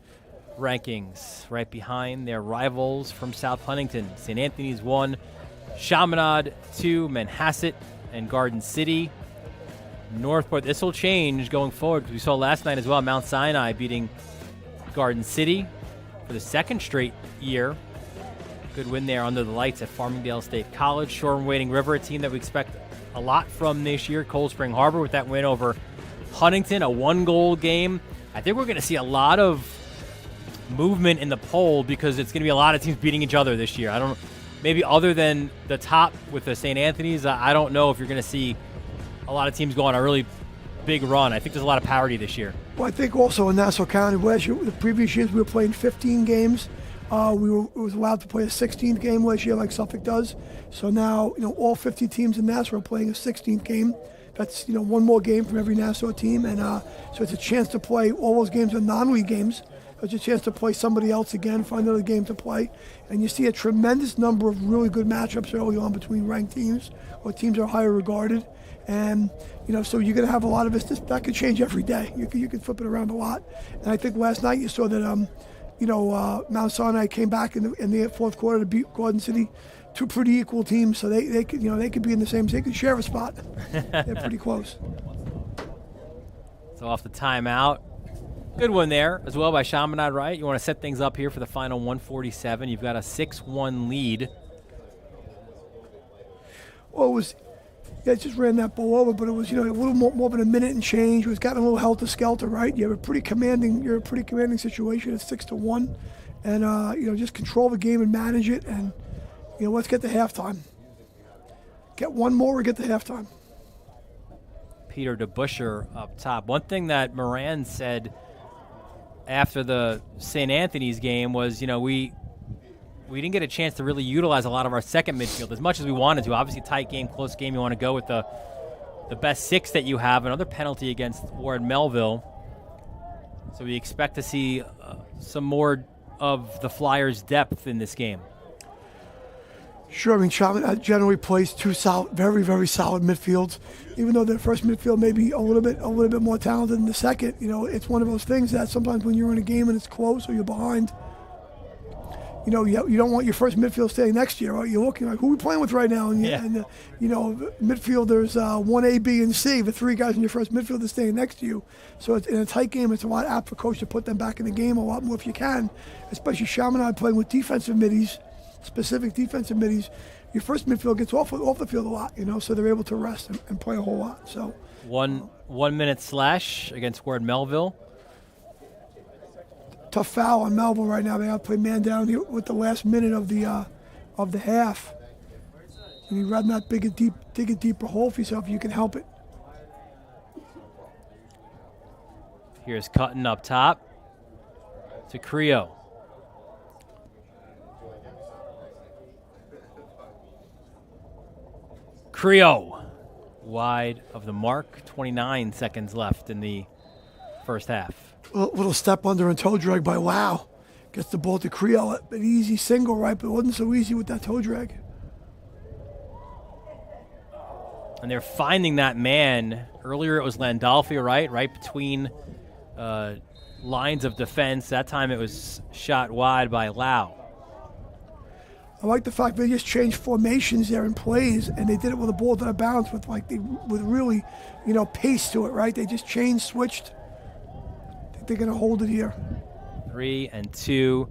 rankings, right behind their rivals from South Huntington. St. Anthony's 1, Chaminade 2, Manhasset and Garden City. Northport, this will change going forward, because we saw last night as well, Mount Sinai beating Garden City for the second straight year. Good win there under the lights at Farmingdale State College. Shore and Wading River, a team that we expect a lot from this year. Cold Spring Harbor with that win over Huntington, a 1-goal game. I think we're going to see a lot of movement in the poll, because it's going to be a lot of teams beating each other this year. I don't, maybe other than the top with the St. Anthony's, I don't know if you're going to see a lot of teams go on a really big run. I think there's a lot of parity this year. Well, I think also in Nassau County, the previous years we were playing 15 games. We was allowed to play a 16th game last year, like Suffolk does. So now, all 50 teams in Nassau are playing a 16th game. That's, one more game from every Nassau team, and so it's a chance to play. All those games are non-league games. It's a chance to play somebody else again, find another game to play, and you see a tremendous number of really good matchups early on between ranked teams or teams that are higher regarded, and so you're going to have a lot of this. That could change every day. You could flip it around a lot, and I think last night you saw that Mount Sinai came back in the fourth quarter to beat Garden City. 2 pretty equal teams, so they could be in the same. They could share a spot. They're pretty close. So off the timeout, good one there as well by Chaminade, right? You want to set things up here for the final 147. You've got a 6-1 lead. Well, it just ran that ball over, but it was a little more than a minute and change. It was gotten a little helter-skelter, right? You're a pretty commanding situation at 6-1, and just control the game and manage it, and let's get to halftime. Get one more or get to halftime. Peter DeBuscher up top. One thing that Moran said after the St. Anthony's game was, we didn't get a chance to really utilize a lot of our second midfield as much as we wanted to. Obviously, tight game, close game. You want to go with the best 6 that you have. Another penalty against Ward Melville. So we expect to see some more of the Flyers' depth in this game. Sure, Chaminade generally plays 2 solid, very, very solid midfields. Even though their first midfield may be a little bit more talented than the second, it's one of those things that sometimes when you're in a game and it's close or you're behind, you don't want your first midfield staying next to you, right? You're looking like, who are we playing with right now? And midfielders 1A, B, and C, the 3 guys in your first midfield are staying next to you. So in a tight game, it's a lot apt for coach to put them back in the game a lot more if you can, especially Chaminade playing with defensive middies. Specific defensive middies, your first midfield gets off the field a lot, so they're able to rest and play a whole lot. So 1 minute slash against Ward Melville. tough foul on Melville right now. They got to play man down here with the last minute of the half. And you'd rather not dig a deeper hole for yourself if you can help it. Here's Cutting up top to Creo. Creo wide of the mark. 29 seconds left in the first half. A little step under and toe drag by Lau. Gets the ball to Creo. An easy single, right? But it wasn't so easy with that toe drag. And they're finding that man. Earlier it was Landolfi, right between lines of defense. That time it was shot wide by Lau. I like the fact they just changed formations there and plays, and they did it with a ball that bounced with really, pace to it, right? They just changed, switched. I think they're going to hold it here. 3 and 2.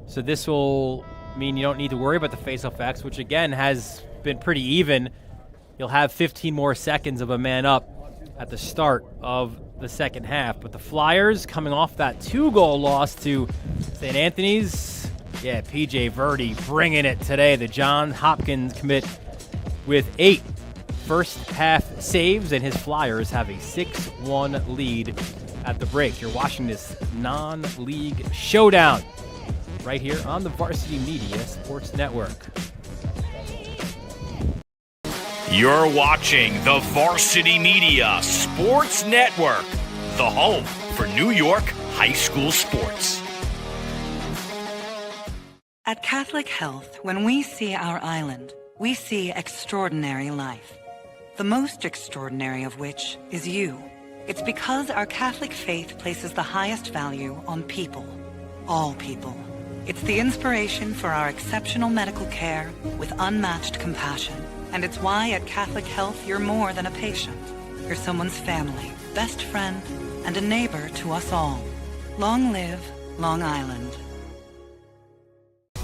So this will mean you don't need to worry about the face-off X, which again has been pretty even. You'll have 15 more seconds of a man up at the start of the second half. But the Flyers, coming off that 2-goal loss to St. Anthony's, PJ Verdi bringing it today. The John Hopkins commit with 8 first-half saves, and his Flyers have a 6-1 lead at the break. You're watching this non-league showdown right here on the Varsity Media Sports Network. You're watching the Varsity Media Sports Network, the home for New York high school sports. At Catholic Health, when we see our island, we see extraordinary life. The most extraordinary of which is you. It's because our Catholic faith places the highest value on people. All people. It's the inspiration for our exceptional medical care with unmatched compassion. And it's why at Catholic Health you're more than a patient. You're someone's family, best friend, and a neighbor to us all. Long live Long Island.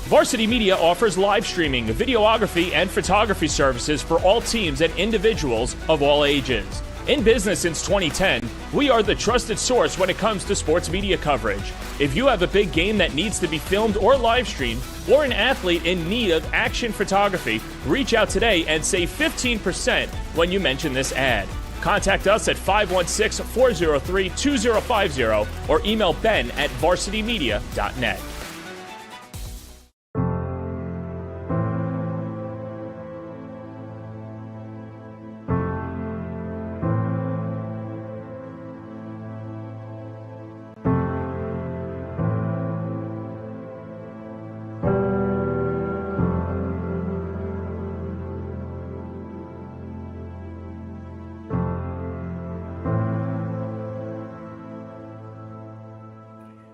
Varsity Media offers live streaming, videography, and photography services for all teams and individuals of all ages. In business since 2010, we are the trusted source when it comes to sports media coverage. If you have a big game that needs to be filmed or live streamed, or an athlete in need of action photography, reach out today and save 15% when you mention this ad. Contact us at 516-403-2050 or email ben@varsitymedia.net.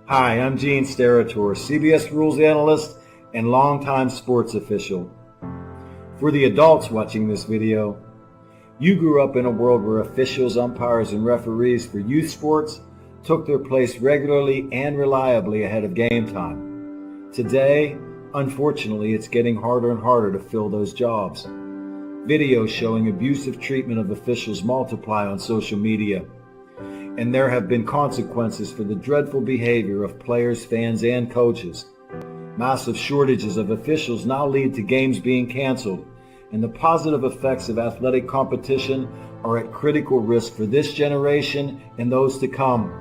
Hi, I'm Gene Sterator, CBS Rules Analyst and longtime sports official. For the adults watching this video, you grew up in a world where officials, umpires, and referees for youth sports took their place regularly and reliably ahead of game time. Today, unfortunately, it's getting harder and harder to fill those jobs. Videos showing abusive treatment of officials multiply on social media. And there have been consequences for the dreadful behavior of players, fans, and coaches. Massive shortages of officials now lead to games being canceled, and the positive effects of athletic competition are at critical risk for this generation and those to come.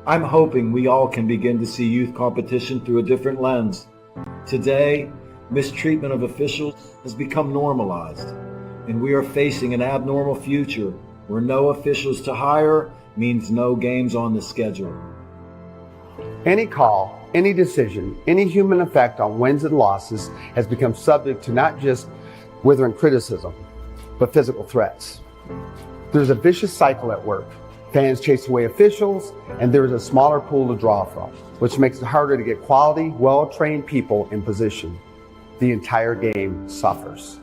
I'm hoping we all can begin to see youth competition through a different lens. Today, mistreatment of officials has become normalized, and we are facing an abnormal future where no officials to hire means no games on the schedule. Any call, any decision, any human effect on wins and losses has become subject to not just withering criticism, but physical threats. There's a vicious cycle at work. Fans chase away officials, and there is a smaller pool to draw from, which makes it harder to get quality, well-trained people in position. The entire game suffers.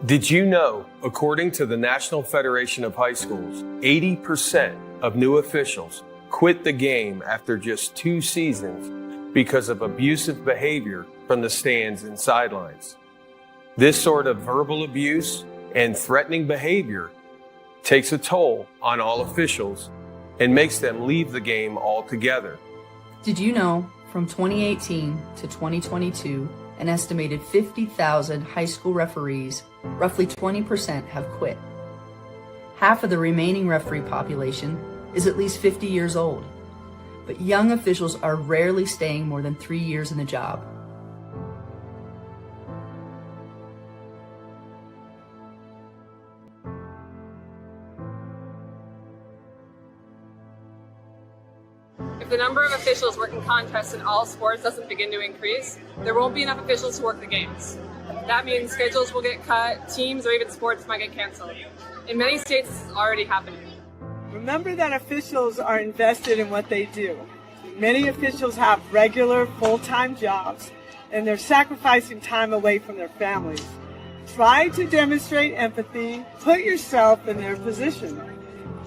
Did you know, according to the National Federation of High Schools, 80% of new officials quit the game after just 2 seasons because of abusive behavior from the stands and sidelines? This sort of verbal abuse and threatening behavior takes a toll on all officials and makes them leave the game altogether. Did you know from 2018 to 2022, an estimated 50,000 high school referees, roughly 20%, have quit? Half of the remaining referee population is at least 50 years old, but young officials are rarely staying more than 3 years in the job. If the number of officials working contests in all sports doesn't begin to increase, there won't be enough officials to work the games. That means schedules will get cut, teams or even sports might get canceled. In many states, this is already happening. Remember that officials are invested in what they do. Many officials have regular, full-time jobs, and they're sacrificing time away from their families. Try to demonstrate empathy. Put yourself in their position.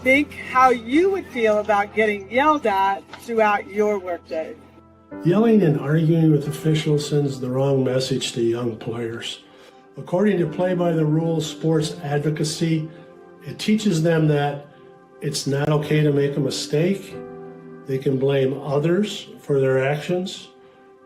Think how you would feel about getting yelled at throughout your workday. Yelling and arguing with officials sends the wrong message to young players. According to Play by the Rules Sports Advocacy, it teaches them that it's not okay to make a mistake. They can blame others for their actions.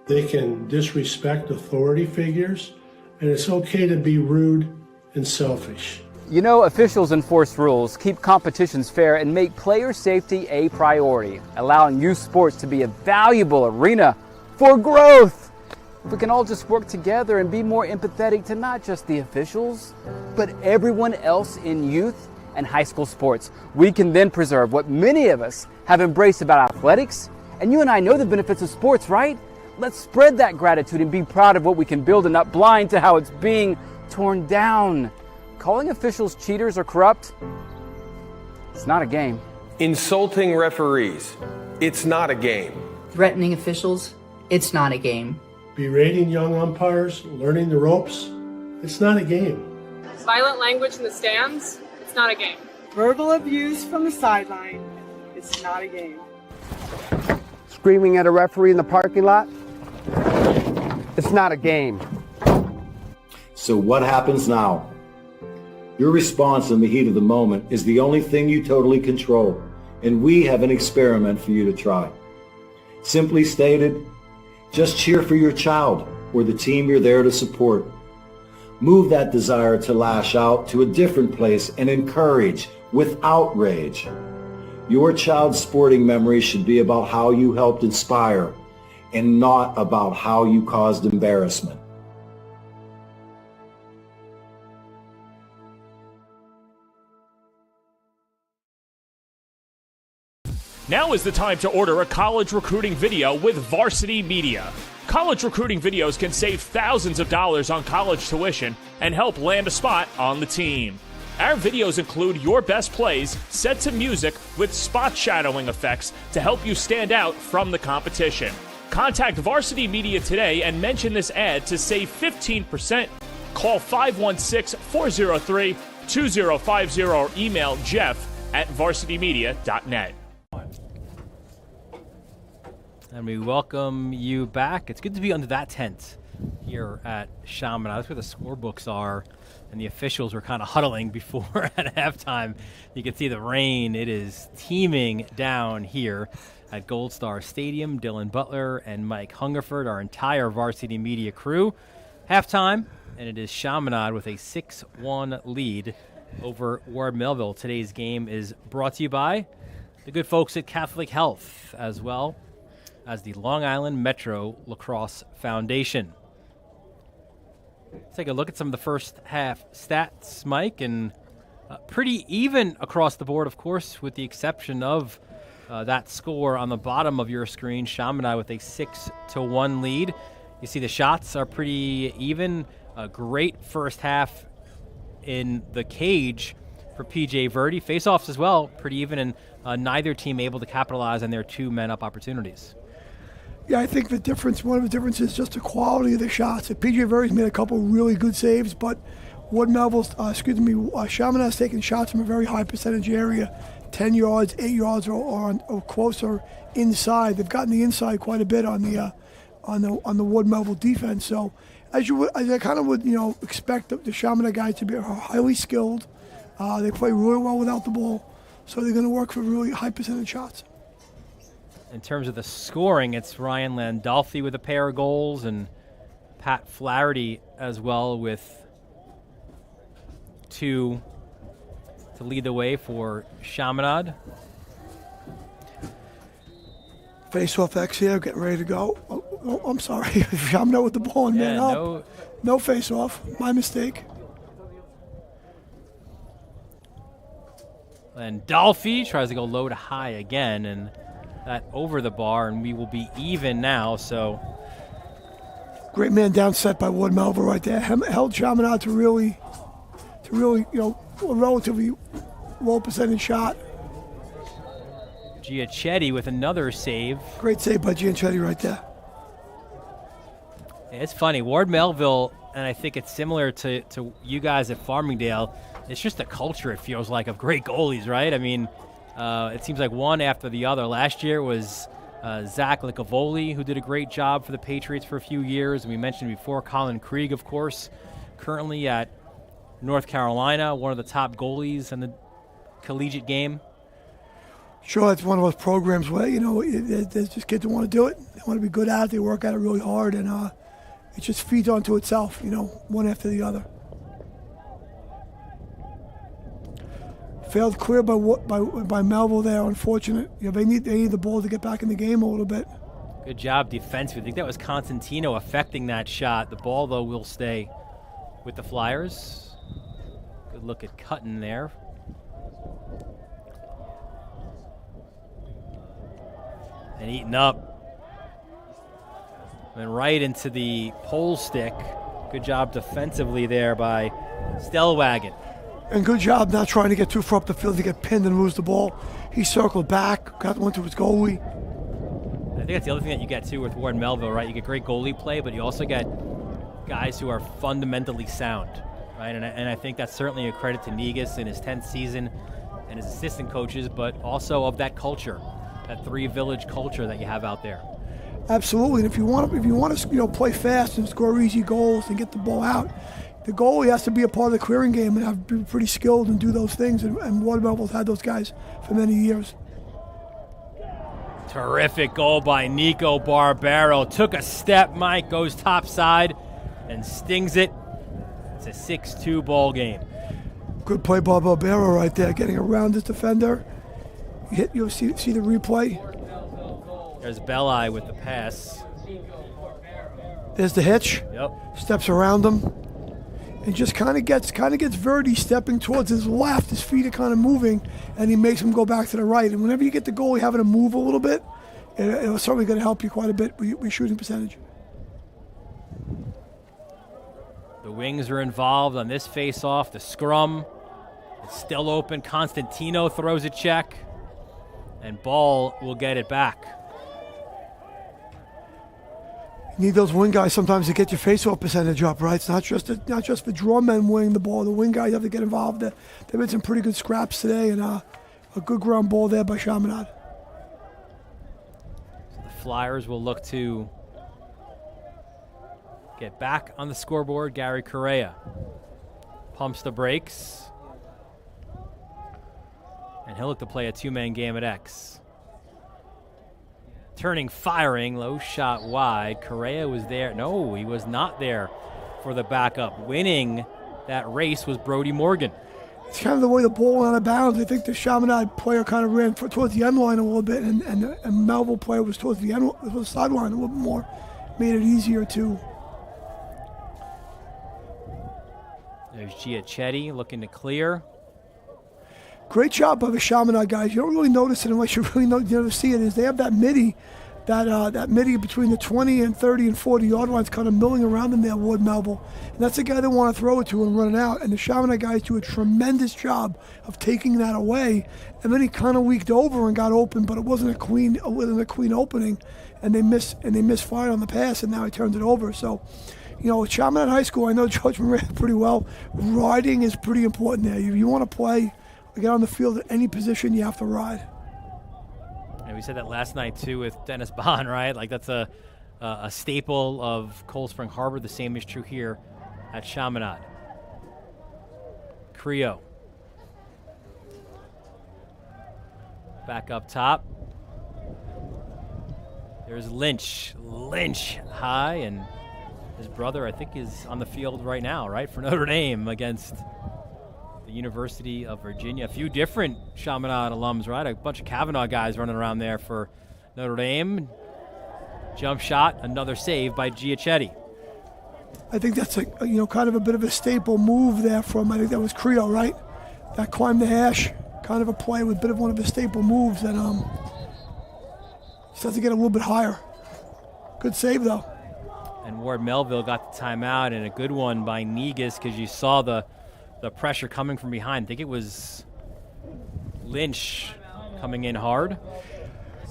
They can disrespect authority figures. And it's okay to be rude and selfish. You know, officials enforce rules, keep competitions fair, and make player safety a priority, allowing youth sports to be a valuable arena for growth. If we can all just work together and be more empathetic to not just the officials, but everyone else in youth and high school sports, we can then preserve what many of us have embraced about athletics. And you and I know the benefits of sports, right? Let's spread that gratitude and be proud of what we can build and not blind to how it's being torn down. Calling officials cheaters or corrupt, it's not a game. Insulting referees, it's not a game. Threatening officials, it's not a game. Berating young umpires, learning the ropes, it's not a game. Violent language in the stands, it's not a game. Verbal abuse from the sideline, it's not a game. Screaming at a referee in the parking lot, it's not a game. So what happens now? Your response in the heat of the moment is the only thing you totally control, and we have an experiment for you to try. Simply stated, just cheer for your child or the team you're there to support. Move that desire to lash out to a different place and encourage without rage. Your child's sporting memory should be about how you helped inspire and not about how you caused embarrassment. Now is the time to order a college recruiting video with Varsity Media. College recruiting videos can save thousands of dollars on college tuition and help land a spot on the team. Our videos include your best plays set to music with spot shadowing effects to help you stand out from the competition. Contact Varsity Media today and mention this ad to save 15%. Call 516-403-2050 or email jeff@varsitymedia.net. And we welcome you back. It's good to be under that tent here at Chaminade. That's where the scorebooks are, and the officials were kind of huddling before at halftime. You can see the rain. It is teeming down here at Gold Star Stadium. Dylan Butler and Mike Hungerford, our entire Varsity Media crew. Halftime, and it is Chaminade with a 6-1 lead over Ward Melville. Today's game is brought to you by the good folks at Catholic Health, as well as the Long Island Metro Lacrosse Foundation. Let's take a look at some of the first half stats, Mike, and pretty even across the board, of course, with the exception of that score on the bottom of your screen, Chaminade with a 6-1 lead. You see the shots are pretty even. A great first half in the cage for PJ Verdi. Faceoffs as well, pretty even, and neither team able to capitalize on their two-men-up opportunities. Yeah, I think one of the differences is just the quality of the shots. PJ Verdi's made a couple really good saves, but Ward Melville's, Chaminade's taking shots from a very high percentage area, 10 yards, 8 yards, or closer inside. They've gotten the inside quite a bit on the Ward Melville defense. So, as I kind of would, expect the Chaminade guys to be highly skilled. They play really well without the ball, so they're going to work for really high percentage shots. in terms of the scoring, it's Ryan Landolfi with a pair of goals and Pat Flaherty as well with 2 to lead the way for Chaminade. Face-off X here, getting ready to go. Oh, I'm sorry. Chaminade with the ball and man up. No face-off. My mistake. Landolfi tries to go low to high again, and that over the bar, and we will be even now, so. Great man down set by Ward Melville right there. Held Chaminade to really, a relatively low percentage shot. Giachetti with another save. Great save by Giachetti right there. Yeah, it's funny. Ward Melville, and I think it's similar to you guys at Farmingdale, it's just a culture, it feels like, of great goalies, right? I mean, it seems like one after the other. Last year was Zach Licavoli, who did a great job for the Patriots for a few years. And we mentioned before Colin Krieg, of course, currently at North Carolina, one of the top goalies in the collegiate game. Sure, it's one of those programs where, there's just kids who want to do it. They want to be good at it. They work at it really hard, and it just feeds onto itself, one after the other. Failed clear by Melville there, unfortunate. They need the ball to get back in the game a little bit. Good job defensively. I think that was Constantino affecting that shot. The ball, though, will stay with the Flyers. Good look at Cutton there. And eaten up. And right into the pole stick. Good job defensively there by Stellwagen. And good job not trying to get too far up the field to get pinned and lose the ball. He circled back, got one to his goalie. I think that's the other thing that you get, too, with Ward Melville, right? You get great goalie play, but you also get guys who are fundamentally sound, right? And I think that's certainly a credit to Negus in his 10th season and his assistant coaches, but also of that culture, that three-village culture that you have out there. Absolutely, and if you want to play fast and score easy goals and get the ball out, the goalie has to be a part of the clearing game and have to be pretty skilled and do those things. And Ward Melville's had those guys for many years. Terrific goal by Nico Barbero. Took a step, Mike, goes topside and stings it. It's a 6-2 ball game. Good play by Barbero right there, getting around his defender. You'll see the replay. There's Belli with the pass. There's the hitch. Yep. Steps around him. And just kind of gets Verdi stepping towards his left. His feet are kind of moving, and he makes him go back to the right. And whenever you get the goalie having to move a little bit, it's certainly going to help you quite a bit with shooting percentage. The Wings are involved on this face-off. The scrum is still open. Constantino throws a check, and Ball will get it back. You need those wing guys sometimes to get your face-off percentage up, right? It's not just the draw men winning the ball. The wing guys have to get involved. They've been some pretty good scraps today, and a good ground ball there by Chaminade. So the Flyers will look to get back on the scoreboard. Gary Correa pumps the brakes, and he'll look to play a two-man game at X. Turning, firing, low shot wide. Correa was there. No, he was not there for the backup. Winning that race was Brody Morgan. It's kind of the way the ball went out of bounds. I think the Chaminade player kind of ran towards the end line a little bit, and Melville player was towards the sideline a little bit more. Made it easier to. There's Giachetti looking to clear. Great job by the Chaminade guys. You don't really notice it unless you really see it. Is they have that midi, that midi between the 20 and 30 and 40 yard lines, kind of milling around in there. Ward Melville, and that's the guy they want to throw it to and run it out. And the Chaminade guys do a tremendous job of taking that away. And then he kind of leaked over and got open, but it wasn't a clean opening, and they misfired on the pass, and now he turns it over. So, Chaminade High School, I know George ran pretty well. Riding is pretty important there. You want to play. Get on the field at any position, you have to ride. And we said that last night, too, with Dennis Bond, right? Like, that's a staple of Cold Spring Harbor. The same is true here at Chaminade. Creo. Back up top. There's Lynch high, and his brother, I think, is on the field right now, right, for Notre Dame against the University of Virginia. A few different Chaminade alums, right? A bunch of Kavanaugh guys running around there for Notre Dame. Jump shot, another save by Giachetti. I think that's kind of a bit of a staple move there from, I think that was Creo, right? That climb the hash, kind of a play with a bit of one of his staple moves that just has to get a little bit higher. Good save though. And Ward Melville got the timeout, and a good one by Negus, because you saw the pressure coming from behind. I think it was Lynch coming in hard.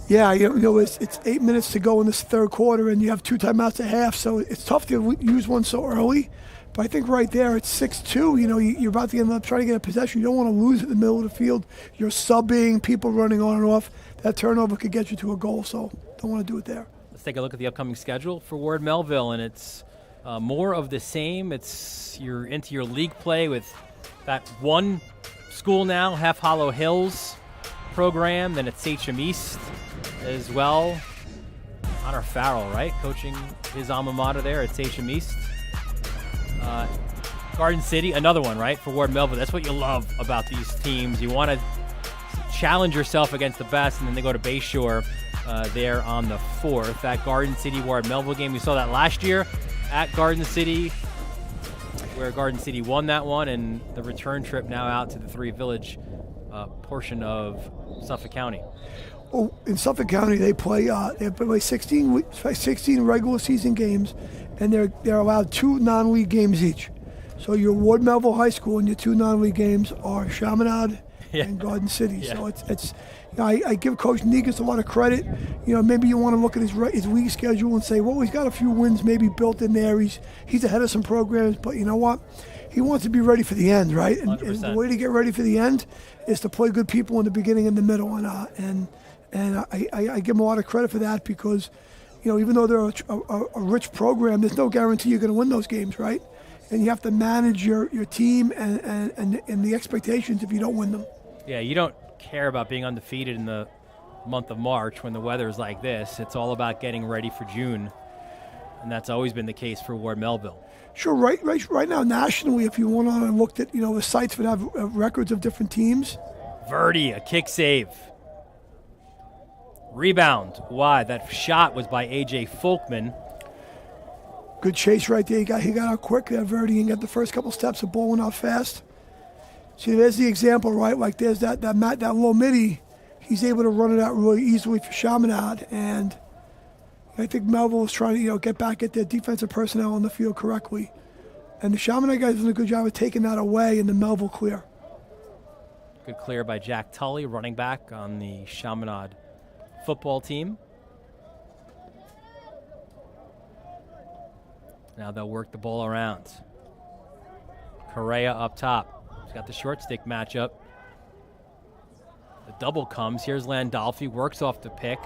Yeah, it's 8 minutes to go in this third quarter, and you have 2 timeouts at half, so it's tough to use one so early. But I think right there, it's 6-2. You're about to end up trying to get a possession. You don't want to lose at the middle of the field. You're subbing, people running on and off. That turnover could get you to a goal, so don't want to do it there. Let's take a look at the upcoming schedule for Ward Melville, and it's more of the same. You're into your league play with that one school now, Half Hollow Hills program. Then it's Sachem East as well. Connor Farrell, right, coaching his alma mater there at Sachem East. Garden City, another one, right, for Ward Melville. That's what you love about these teams. You want to challenge yourself against the best, and then they go to Bayshore there on the 4th. That Garden City Ward Melville game, we saw that last year at Garden City, where Garden City won that one, and the return trip now out to the Three Village portion of Suffolk County. Well, in Suffolk County, they play 16 regular season games, and they're allowed 2 non-league games each. So your Ward Melville High School and your 2 non-league games are Chaminade and Garden City. Yeah. So it's I give Coach Negus a lot of credit. Maybe you want to look at his league schedule and say, well, he's got a few wins maybe built in there. He's ahead of some programs, but you know what? He wants to be ready for the end, right? And the way to get ready for the end is to play good people in the beginning and the middle. And I give him a lot of credit for that, because, even though they're a rich program, there's no guarantee you're going to win those games, right? And you have to manage your team and the expectations if you don't win them. Yeah, you don't care about being undefeated in the month of March when the weather is like this. It's all about getting ready for June, and that's always been the case for Ward Melville. Sure, right now nationally, if you went on and looked at the sites that have records of different teams. Verdi, a kick save. Rebound wide. That shot was by A.J. Folkman. Good chase right there. He got out quick there, Verdi, and got the first couple steps of bowling out fast. See, there's the example, right? Like there's that low midi. He's able to run it out really easily for Chaminade, and I think Melville was trying to get back at their defensive personnel on the field correctly. And the Chaminade guys did a good job of taking that away in the Melville clear. Good clear by Jack Tully, running back on the Chaminade football team. Now they'll work the ball around. Correa up top. He's got the short stick matchup. The double comes. Here's Landolfi, works off the pick.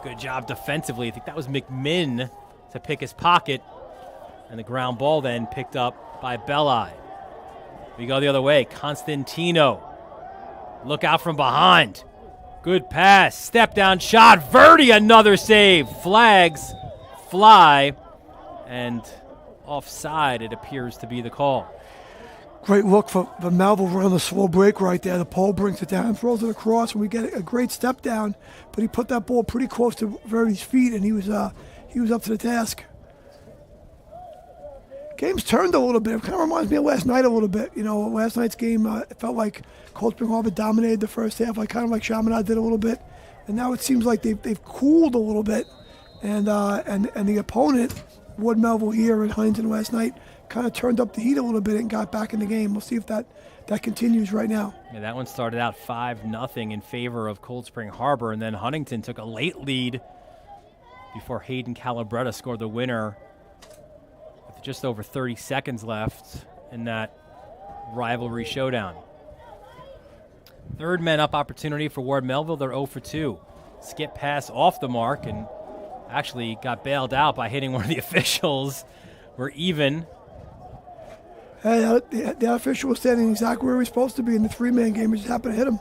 Good job defensively. I think that was McMinn to pick his pocket. And the ground ball then picked up by Belli. We go the other way. Constantino. Look out from behind. Good pass. Step down shot. Verdi, another save. Flags fly. And offside, it appears to be the call. Great look for Melville running the slow break right there. The pole brings it down, throws it across, and we get a great step down. But he put that ball pretty close to Verdi's feet, and he was up to the task. Game's turned a little bit. It kind of reminds me of last night a little bit. Last night's game, it felt like Cold Spring Harbor dominated the first half, kind of like Chaminade did a little bit. And now it seems like they've cooled a little bit, and the opponent, Ward Melville here in Huntington last night, kind of turned up the heat a little bit and got back in the game. We'll see if that continues right now. Yeah, that one started out 5-0 in favor of Cold Spring Harbor, and then Huntington took a late lead before Hayden Calabretta scored the winner with just over 30 seconds left in that rivalry showdown. Third man up opportunity for Ward Melville. They're 0 for 2. Skip pass off the mark and actually got bailed out by hitting one of the officials. We're even. Hey, the official was standing exactly where he was supposed to be in the 3-man game. He just happened to hit him.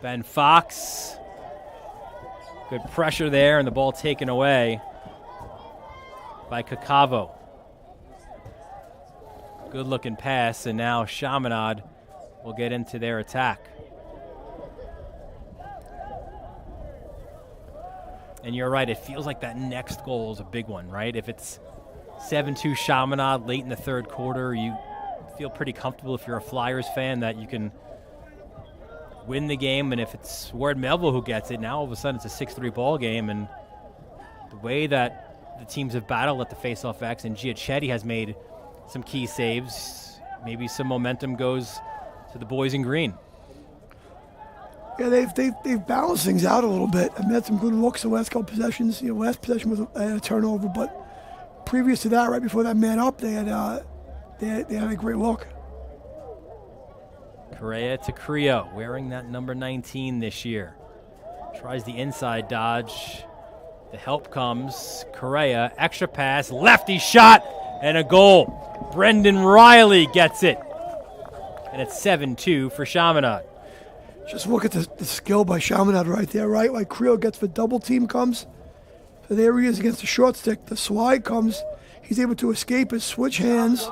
Ben Fox. Good pressure there, and the ball taken away by Kakavo. Good looking pass, and now Chaminade will get into their attack. And you're right, it feels like that next goal is a big one, right? If it's 7-2 Chaminade late in the third quarter, you feel pretty comfortable if you're a Flyers fan that you can win the game. And if it's Ward Melville who gets it, now all of a sudden it's a 6-3 ball game. And the way that the teams have battled at the faceoff X, and Giachetti has made some key saves, maybe some momentum goes to the boys in green. Yeah, they've balanced things out a little bit. I've had some good looks the last couple possessions. Last possession was a turnover, but previous to that, right before that man up, they had a great look. Correa to Creo, wearing that number 19 this year. Tries the inside dodge. The help comes. Correa, extra pass, lefty shot, and a goal. Brendan Riley gets it. And it's 7-2 for Chaminade. Just look at the skill by Chaminade right there, right? Like Creo gets the double team comes. So there he is against the short stick. The slide comes. He's able to escape his switch hands,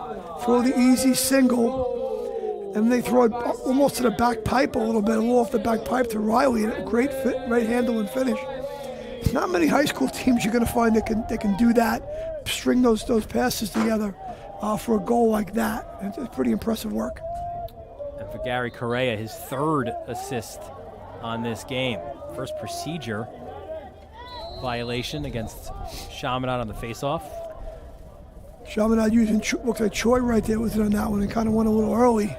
throw the easy single, and they throw it almost to the back pipe a little off the back pipe to Riley. And a great fit, right handle and finish. It's not many high school teams you're going to find that can do that, string those passes together for a goal like that. It's pretty impressive work. And for Gary Correa, his third assist on this game. First procedure violation against Chaminade on the faceoff. Chaminade using, looks like Choi right there was on that one and kind of went a little early.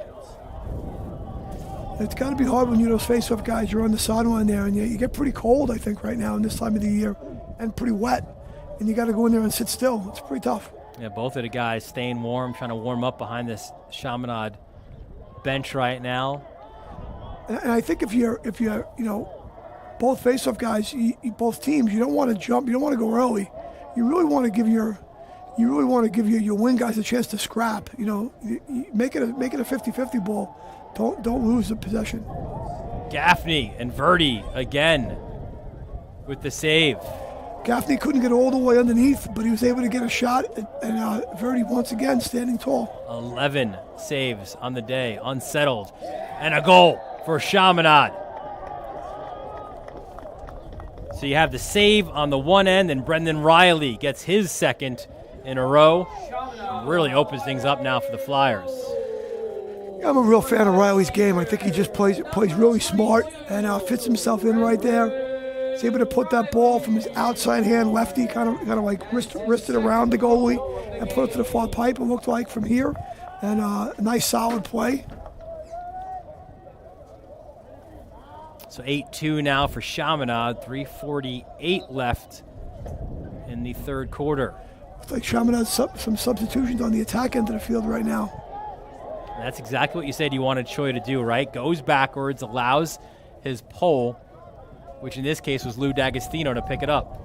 It's got to be hard when you're those faceoff guys. You're on the sideline there, and you get pretty cold, I think, right now in this time of the year, and pretty wet. And you got to go in there and sit still. It's pretty tough. Yeah, both of the guys staying warm, trying to warm up behind this Chaminade bench right now. And I think if you're both faceoff guys, both teams, you don't want to jump, you don't want to go early. You really want to give your wing guys a chance to scrap. You make it a 50-50 ball. Don't lose the possession. Gaffney and Verdi again with the save. Gaffney couldn't get all the way underneath, but he was able to get a shot, and Verdi once again standing tall. 11 saves on the day, unsettled, and a goal for Chaminade. So you have the save on the one end, and Brendan Riley gets his second in a row. Really opens things up now for the Flyers. I'm a real fan of Riley's game. I think he just plays really smart and fits himself in right there. He's able to put that ball from his outside hand lefty, kind of like wristed around the goalie and put it to the far pipe, it looked like, from here. And a nice solid play. So 8-2 now for Chaminade, 3:48 left in the third quarter. Looks like Chaminade has some substitutions on the attack end of the field right now. And that's exactly what you said you wanted Choi to do, right? Goes backwards, allows his pole, which in this case was Lou D'Agostino, to pick it up.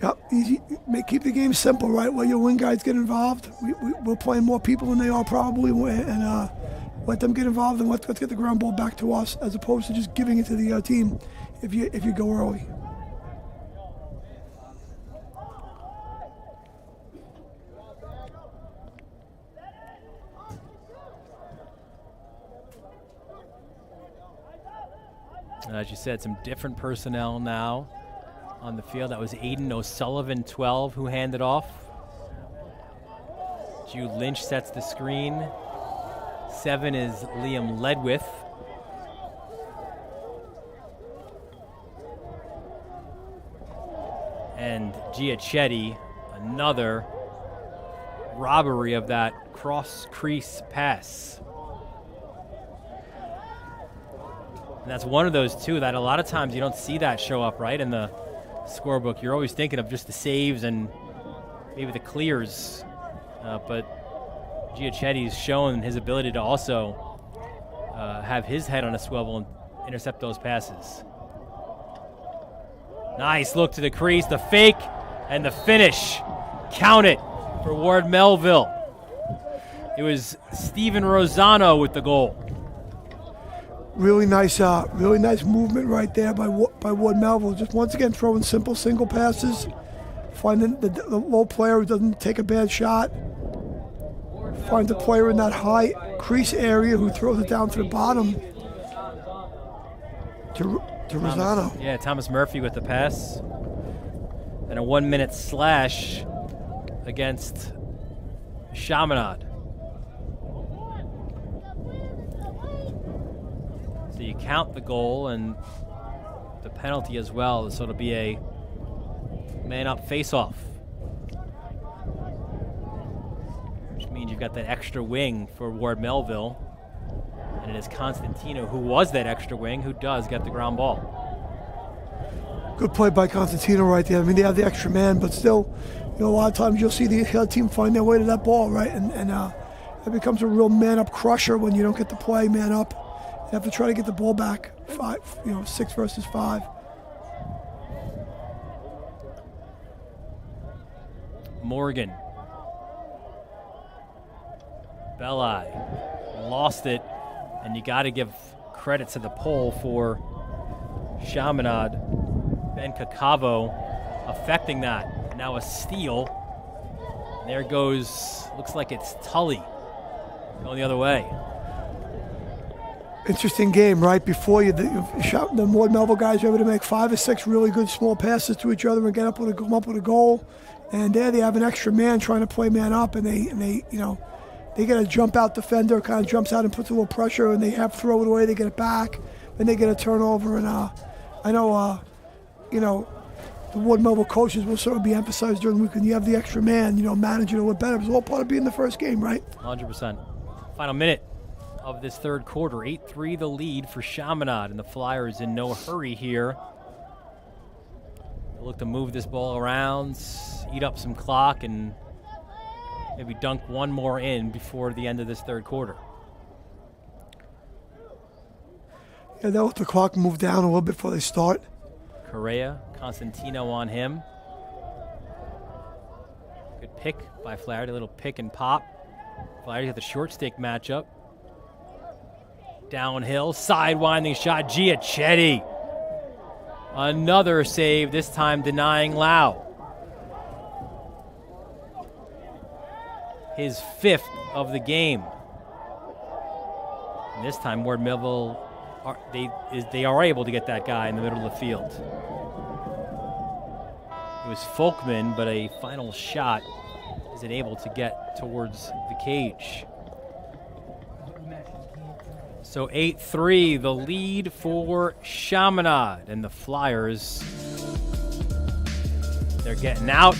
Yep, easy. Keep the game simple, right? Let your wing guys get involved. We're playing more people than they are probably, and let them get involved, and let's get the ground ball back to us, as opposed to just giving it to the team if you go early. And as you said, some different personnel now on the field. That was Aiden O'Sullivan, 12, who handed off. Jude Lynch sets the screen. 7 is Liam Ledwith. And Giachetti, another robbery of that cross-crease pass. And that's one of those, too, that a lot of times you don't see that show up, right, in the scorebook. You're always thinking of just the saves and maybe the clears. But Giachetti's shown his ability to also have his head on a swivel and intercept those passes. Nice look to the crease, the fake, and the finish. Count it for Ward Melville. It was Steven Rosano with the goal. Really nice movement right there by Ward Melville. Just once again throwing simple single passes, finding the low player who doesn't take a bad shot. Finds a player in that high crease area who throws it down to the bottom to Rosano. Yeah, Thomas Murphy with the pass. And a 1-minute slash against Chaminade. So you count the goal and the penalty as well, so it'll be a man-up face-off. Which means you've got that extra wing for Ward Melville. And it is Constantino, who was that extra wing, who does get the ground ball. Good play by Constantino right there. I mean, they have the extra man, but still, a lot of times you'll see the other team find their way to that ball, right? And it becomes a real man-up crusher when you don't get to play man-up. You have to try to get the ball back, 6 versus 5. Morgan. Belli lost it, and you got to give credit to the pole for Chaminade. Ben Cacavo affecting that. Now a steal. And there goes, looks like it's Tully going the other way. Interesting game, right? Before the Ward Melville guys were able to make 5 or 6 really good small passes to each other and come up with a goal. And there they have an extra man trying to play man up, and they get a jump out defender, kind of jumps out and puts a little pressure, and they have to throw it away. They get it back, then they get a turnover. And I know, the Ward Melville coaches will sort of be emphasized during the week when you have the extra man, manage it a little better. It's all part of being the first game, right? 100%. Final minute of this third quarter. 8-3 the lead for Chaminade, and the Flyers in no hurry here. They look to move this ball around, eat up some clock, and maybe dunk one more in before the end of this third quarter. Yeah, they'll let the clock move down a little bit before they start. Correa, Constantino on him. Good pick by Flaherty, a little pick and pop. Flaherty got the short stick matchup. Downhill, sidewinding shot, Giachetti. Another save, this time denying Lau. His 5th of the game. And this time Ward Melville, they are able to get that guy in the middle of the field. It was Folkman, but a final shot isn't able to get towards the cage. So 8-3, the lead for Chaminade, and the Flyers, they're getting out,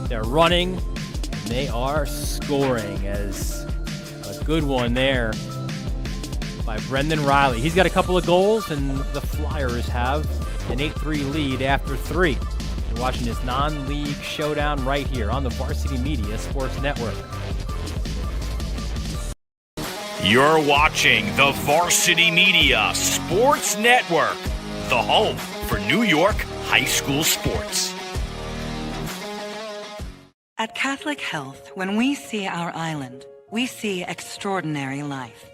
they're running, and they are scoring, as a good one there by Brendan Riley. He's got a couple of goals, and the Flyers have an 8-3 lead after 3. You're watching this non-league showdown right here on the Varsity Media Sports Network. You're watching the Varsity Media Sports Network, the home for New York high school sports. At Catholic Health, when we see our island, we see extraordinary life.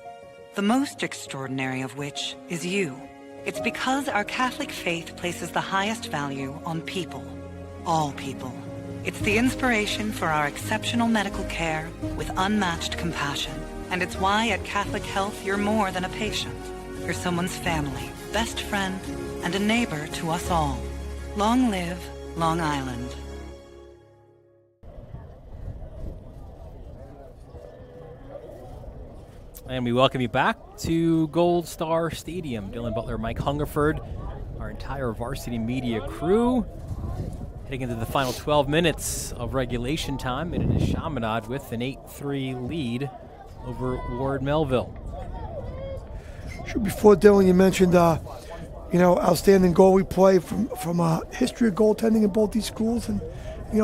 The most extraordinary of which is you. It's because our Catholic faith places the highest value on people, all people. It's the inspiration for our exceptional medical care with unmatched compassion. And it's why at Catholic Health you're more than a patient. You're someone's family, best friend, and a neighbor to us all. Long live Long Island. And we welcome you back to Gold Star Stadium. Dylan Butler, Mike Hungerford, our entire Varsity Media crew, heading into the final 12 minutes of regulation time. And it is Chaminade with an 8-3 lead over Ward Melville. Sure, before Dylan, you mentioned, outstanding goalie play from a history of goaltending in both these schools, and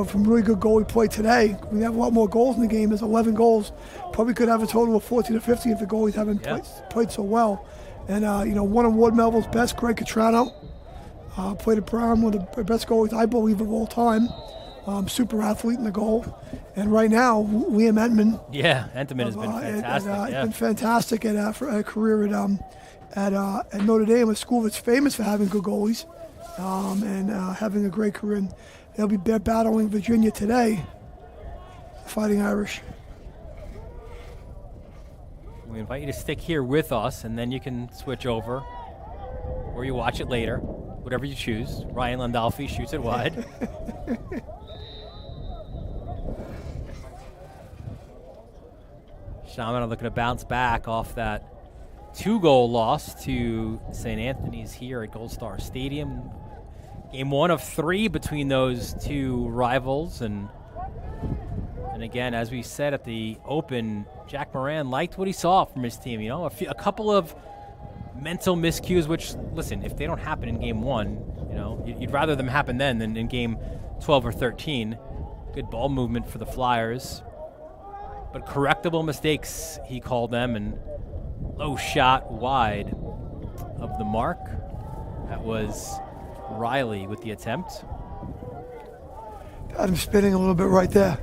from really good goalie play today. We have a lot more goals in the game. There's 11 goals. Probably could have a total of 14 or 15 if the goalies haven't played so well. And one of Ward Melville's best, Greg Catrano, played at Brown, one of the best goalies I believe of all time. super athlete in the goal. And right now, Liam Entman. Yeah, Entman has been fantastic. He's been fantastic for a career at Notre Dame, a school that's famous for having good goalies and having a great career. And they're battling Virginia today, Fighting Irish. We invite you to stick here with us, and then you can switch over, or you watch it later, whatever you choose. Ryan Landolfi shoots it wide. Chaminade looking to bounce back off that 2-goal loss to St. Anthony's here at Gold Star Stadium. Game 1 of 3 between those two rivals, and again, as we said at the Open, Jack Moran liked what he saw from his team. You know, a couple of mental miscues, which, listen, if they don't happen in Game 1, you know, you'd rather them happen then than in Game 12 or 13. Good ball movement for the Flyers, but correctable mistakes, he called them, and low shot wide of the mark. That was Riley with the attempt. Got him spinning a little bit right there.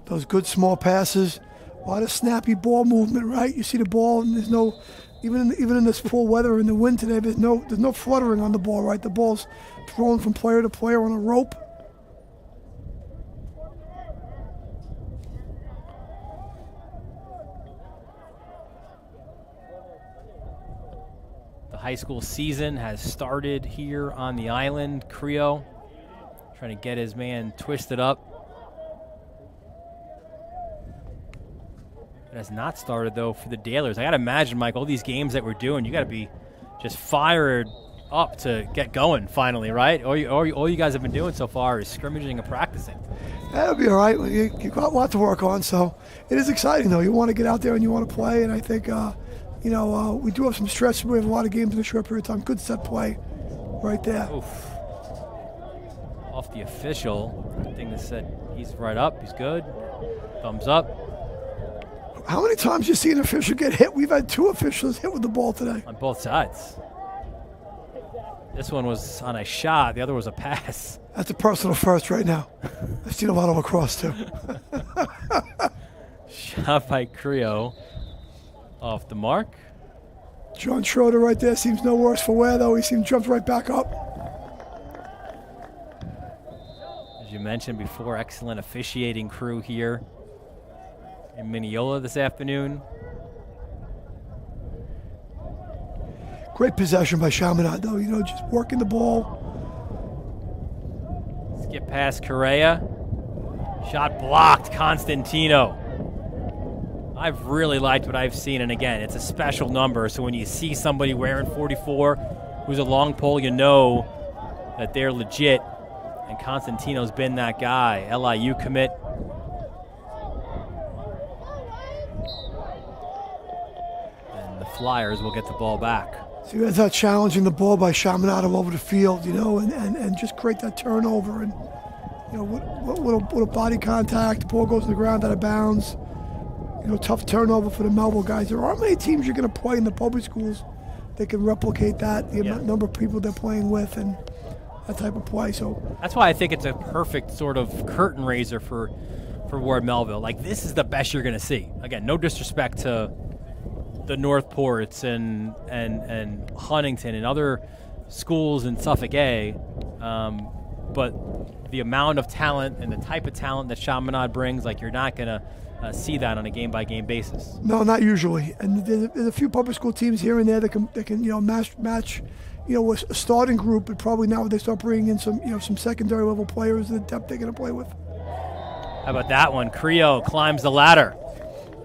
Those good small passes, a lot of snappy ball movement, right? You see the ball, and there's no, even in this poor weather in the wind today, there's no fluttering on the ball, right? The ball's thrown from player to player on a rope. The high school season has started here on the island. Creo trying to get his man twisted up. It has not started, though, for the Dailers. I got to imagine, Mike, all these games that we're doing, you got to be just fired up to get going finally, right? All you guys have been doing so far is scrimmaging and practicing. That'll be all right. You got a lot to work on, so it is exciting, though. You want to get out there and you want to play, and I think, we do have some stretches. We have a lot of games in a short period of time. Good set play right there. Oof. Off the official. Thing that said he's right up. He's good. Thumbs up. How many times you see an official get hit? We've had 2 officials hit with the ball today. On both sides. This one was on a shot. The other was a pass. That's a personal first right now. I've seen a lot of lacrosse, too. Shot by Creo. Off the mark. John Schroeder right there seems no worse for wear, though. He jumps right back up. As you mentioned before, excellent officiating crew here in Mineola this afternoon. Great possession by Chaminade, though. Just working the ball. Skip past Correa. Shot blocked, Constantino. I've really liked what I've seen, and again, it's a special number, so when you see somebody wearing 44 who's a long pole, you know that they're legit, and Constantino's been that guy. LIU commit. And the Flyers will get the ball back. See, that's how challenging the ball by Chaminade all over the field, and just create that turnover, and what a body contact, the ball goes to the ground out of bounds. Tough turnover for the Melville guys. There aren't many teams you're going to play in the public schools that can replicate that, the number of people they're playing with and that type of play. So that's why I think it's a perfect sort of curtain raiser for Ward Melville. Like, this is the best you're going to see. Again, no disrespect to the Northports and Huntington and other schools in Suffolk A, but the amount of talent and the type of talent that Chaminade brings, like, you're not going to see that on a game-by-game basis. No, not usually. And there's a few public school teams here and there that can match a starting group, but probably now they start bringing in some secondary level players and the depth they're going to play with. How about that one? Creo climbs the ladder,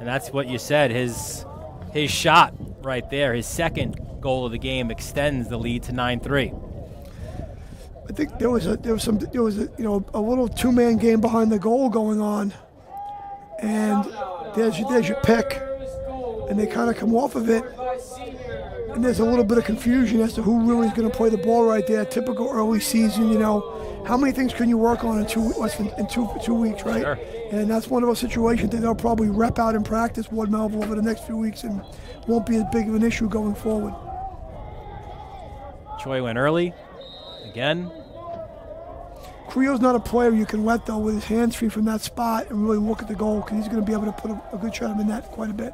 and that's what you said. His shot right there, his second goal of the game, extends the lead to 9-3. I think there was a little 2-man game behind the goal going on. And there's your pick, and they kind of come off of it, and there's a little bit of confusion as to who really is going to play the ball right there. Typical early season, how many things can you work on in two weeks, right? Sure. And that's one of those situations that they'll probably rep out in practice, Ward Melville, over the next few weeks, and won't be as big of an issue going forward. Choi went early again. Creo's not a player you can let, though, with his hands free from that spot and really look at the goal, because he's going to be able to put a good shot in the net quite a bit.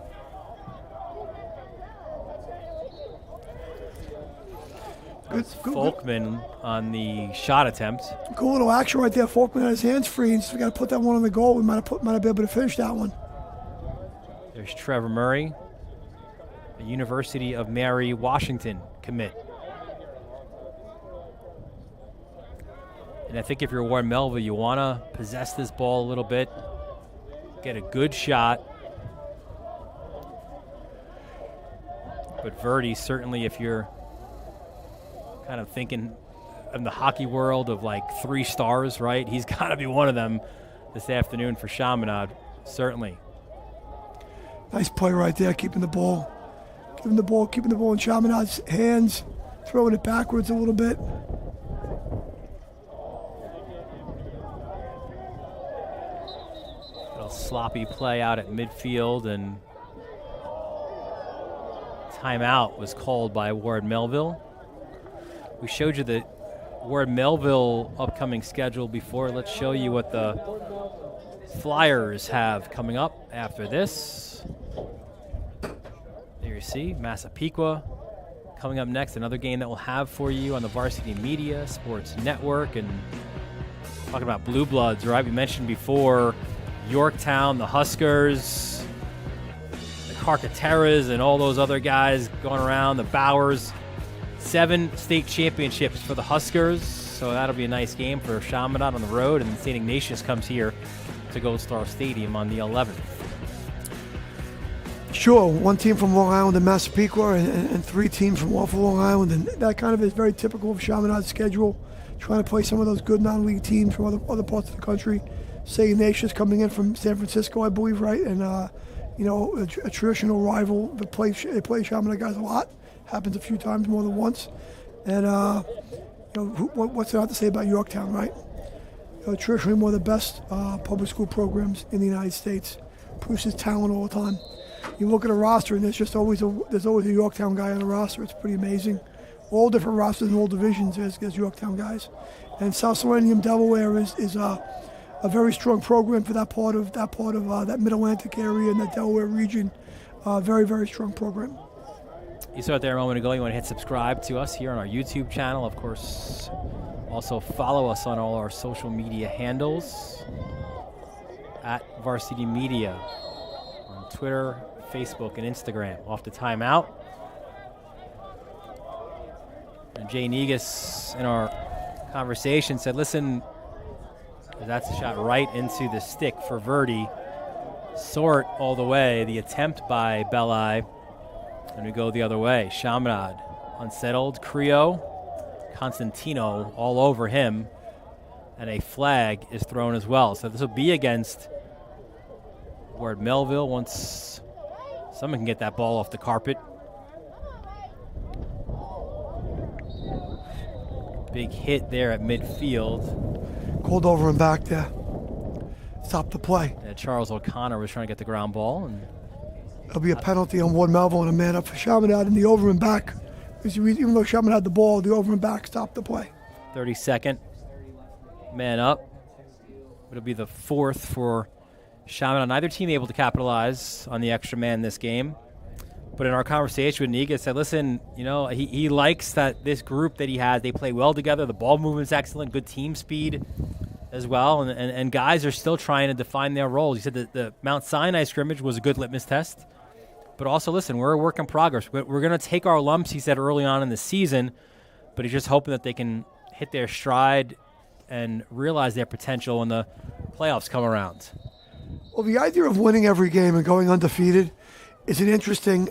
Good. Folkman on the shot attempt. Cool little action right there. Folkman had his hands free, and so we got to put that one on the goal. We might have been able to finish that one. There's Trevor Murray, the University of Mary Washington commit. And I think if you're Ward Melville, you want to possess this ball a little bit, get a good shot. But Verdi, certainly if you're kind of thinking in the hockey world of like 3 stars, right? He's got to be one of them this afternoon for Chaminade, certainly. Nice play right there, keeping the ball in Chaminade's hands, throwing it backwards a little bit. Little sloppy play out at midfield, and timeout was called by Ward Melville. We showed you the Ward Melville upcoming schedule before. Let's show you what the Flyers have coming up after this. There you see Massapequa coming up next, another game that we'll have for you on the Varsity Media Sports Network. And talking about Blue Bloods, right? We mentioned before Yorktown, the Huskers, the Carcaterras, and all those other guys going around, the Bowers. 7 state championships for the Huskers, so that'll be a nice game for Chaminade on the road, and St. Ignatius comes here to Gold Star Stadium on the 11th. Sure, 1 team from Long Island and Massapequa, and 3 teams from off of Long Island, and that kind of is very typical of Chaminade's schedule, trying to play some of those good non-league teams from other parts of the country. St. Ignatius coming in from San Francisco, I believe, right? And, a traditional rival. They play Chaminade guys a lot. Happens a few times, more than once. And, what's there to say about Yorktown, right? Traditionally one of the best public school programs in the United States. Produces talent all the time. You look at a roster, and there's always a Yorktown guy on the roster. It's pretty amazing. All different rosters in all divisions, there's Yorktown guys. And South Selenium, Delaware is a very strong program for that part of that Mid-Atlantic area and that Delaware region. Very, very strong program. You saw it there a moment ago. You want to hit subscribe to us here on our YouTube channel. Of course, also follow us on all our social media handles at Varsity Media on Twitter, Facebook, and Instagram. Off the timeout. And Jay Negus in our conversation said, listen, that's a shot right into the stick for Verdi. Sort all the way. The attempt by Belli. And we go the other way. Chaminade unsettled. Creo, Constantino all over him. And a flag is thrown as well. So this will be against Ward Melville once someone can get that ball off the carpet. Big hit there at midfield. Called over and back there. Stop the play. Yeah, Charles O'Connor was trying to get the ground ball, and there'll be a penalty on Ward Melville and a man up for Chaminade in the over and back. Even though Chaminade had the ball, the over and back stopped the play. 32nd man up. It'll be the 4th for Chaminade. Neither team able to capitalize on the extra man this game. But in our conversation with Niga, said, listen, he likes that this group that he has, they play well together. The ball movement's excellent, good team speed as well. And guys are still trying to define their roles. He said that the Mount Sinai scrimmage was a good litmus test. But also, listen, we're a work in progress. We're going to take our lumps, he said, early on in the season. But he's just hoping that they can hit their stride and realize their potential when the playoffs come around. Well, the idea of winning every game and going undefeated is an interesting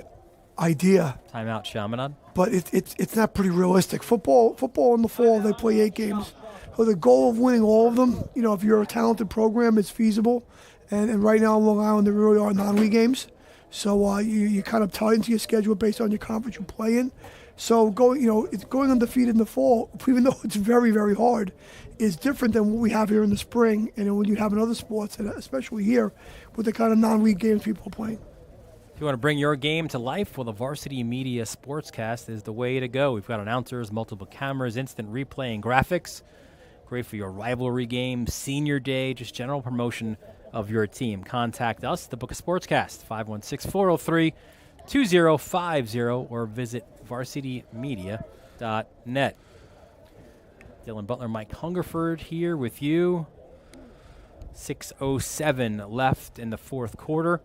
idea. Timeout, Chaminade. But it's not pretty realistic. Football in the fall, they play 8 games. So the goal of winning all of them, if you're a talented program, it's feasible. And right now on Long Island, there really are non-league games. So you kind of tie into your schedule based on your conference you play in. So it's going undefeated in the fall, even though it's very, very hard, is different than what we have here in the spring and when you have in other sports, and especially here with the kind of non-league games people are playing. If you want to bring your game to life, well, the Varsity Media Sportscast is the way to go. We've got announcers, multiple cameras, instant replay, and graphics. Great for your rivalry game, senior day, just general promotion of your team. Contact us, the Book of Sportscast, 516-403-2050, or visit varsitymedia.net. Dylan Butler, Mike Hungerford here with you. 6:07 left in the fourth quarter,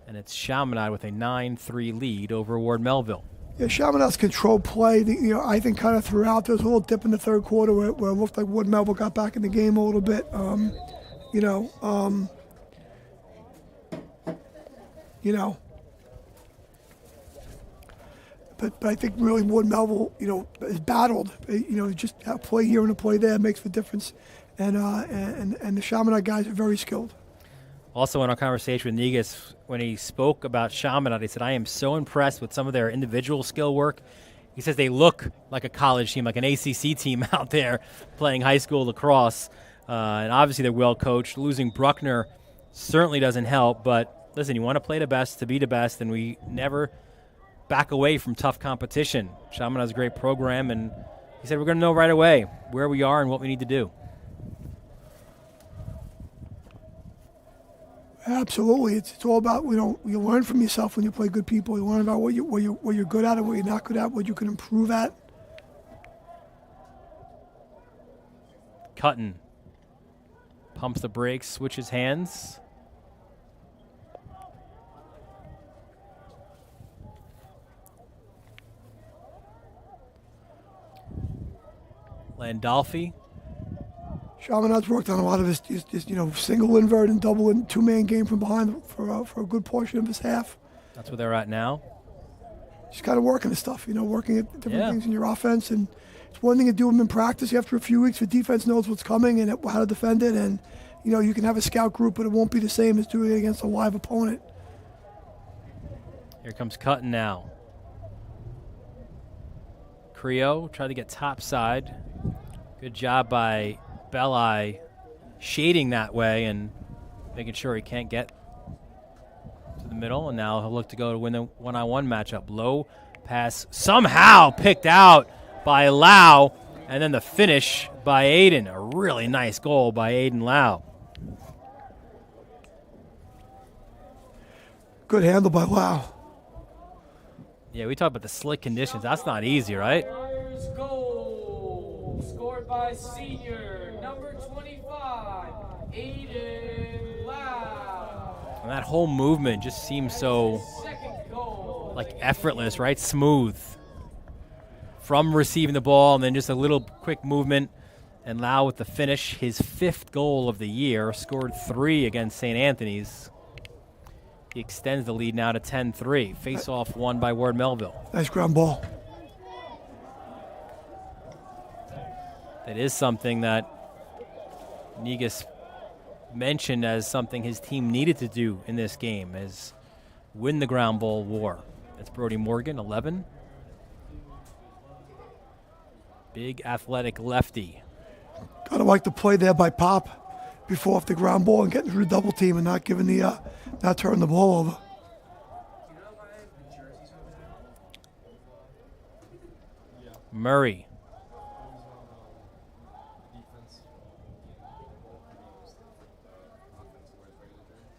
and it's Chaminade with a 9-3 lead over Ward Melville. Yeah, Chaminade's controlled play. I think kind of throughout. There was a little dip in the third quarter where it looked like Ward Melville got back in the game a little bit. But I think really Ward Melville, is battled. Just a play here and a play there makes the difference. And the Chaminade guys are very skilled. Also, in our conversation with Negus, when he spoke about Chaminade, he said, I am so impressed with some of their individual skill work. He says they look like a college team, like an ACC team out there playing high school lacrosse. And obviously they're well coached. Losing Bruckner certainly doesn't help. But listen, you want to play the best to be the best, and we never back away from tough competition. Chaminade has a great program, and he said we're going to know right away where we are and what we need to do. Absolutely, it's all about you learn from yourself when you play good people. You learn about what you're good at and what you're not good at, what you can improve at. Cutton pumps the brakes, switches hands. Landolfi. Chaminade's worked on a lot of his single invert and double and two-man game from behind for a good portion of his half. That's where they're at now. Just kind of working the stuff, working at different things in your offense. And it's one thing to do them in practice. After a few weeks, the defense knows what's coming and how to defend it. And, you can have a scout group, but it won't be the same as doing it against a live opponent. Here comes Cutton now. Creo tried to get top side. Good job by Belli shading that way and making sure he can't get to the middle. And now he'll look to go to win the one-on-one matchup. Low pass somehow picked out by Lau, and then the finish by Aiden. A really nice goal by Aiden Lau. Good handle by Lau. Yeah, we talk about the slick conditions. That's not easy, right? Goal scored by senior number 25, Aiden Lau. And that whole movement just seems so effortless, right? Smooth. From receiving the ball and then just a little quick movement. And Lau with the finish, his 5th goal of the year, scored 3 against St. Anthony's. He extends the lead now to 10-3. Face-off won by Ward Melville. Nice ground ball. That is something that Negus mentioned as something his team needed to do in this game, is win the ground ball war. That's Brody Morgan, 11. Big athletic lefty. Gotta like the play there by Pop before off the ground ball and getting through the double team and not giving not turning the ball over. Murray.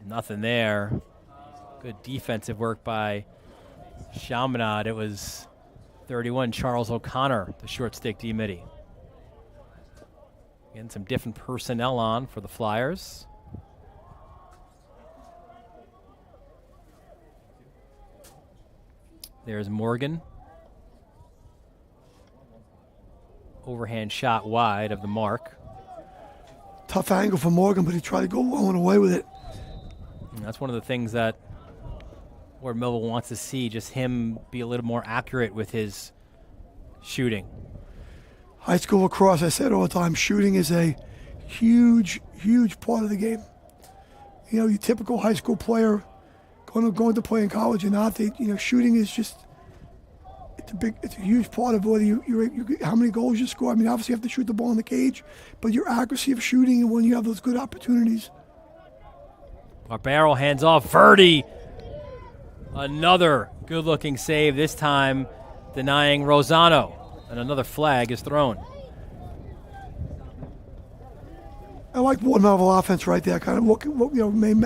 Nothing there. Good defensive work by Chaminade. It was 31, Charles O'Connor, the short stick D-midi. Again, some different personnel on for the Flyers. There's Morgan. Overhand shot wide of the mark. Tough angle for Morgan, but he tried to go low and away with it. And that's one of the things that Ward Melville wants to see, just him be a little more accurate with his shooting. High school lacrosse, I said all the time, shooting is a huge, huge part of the game. Your typical high school player going to play in college or not, shooting is just, it's a huge part of whether you how many goals you score. I mean, obviously you have to shoot the ball in the cage, but your accuracy of shooting and when you have those good opportunities. Barbero hands off. Verdi. Another good-looking save, this time denying Rosano. And another flag is thrown. I like Ward Melville offense right there. Kind of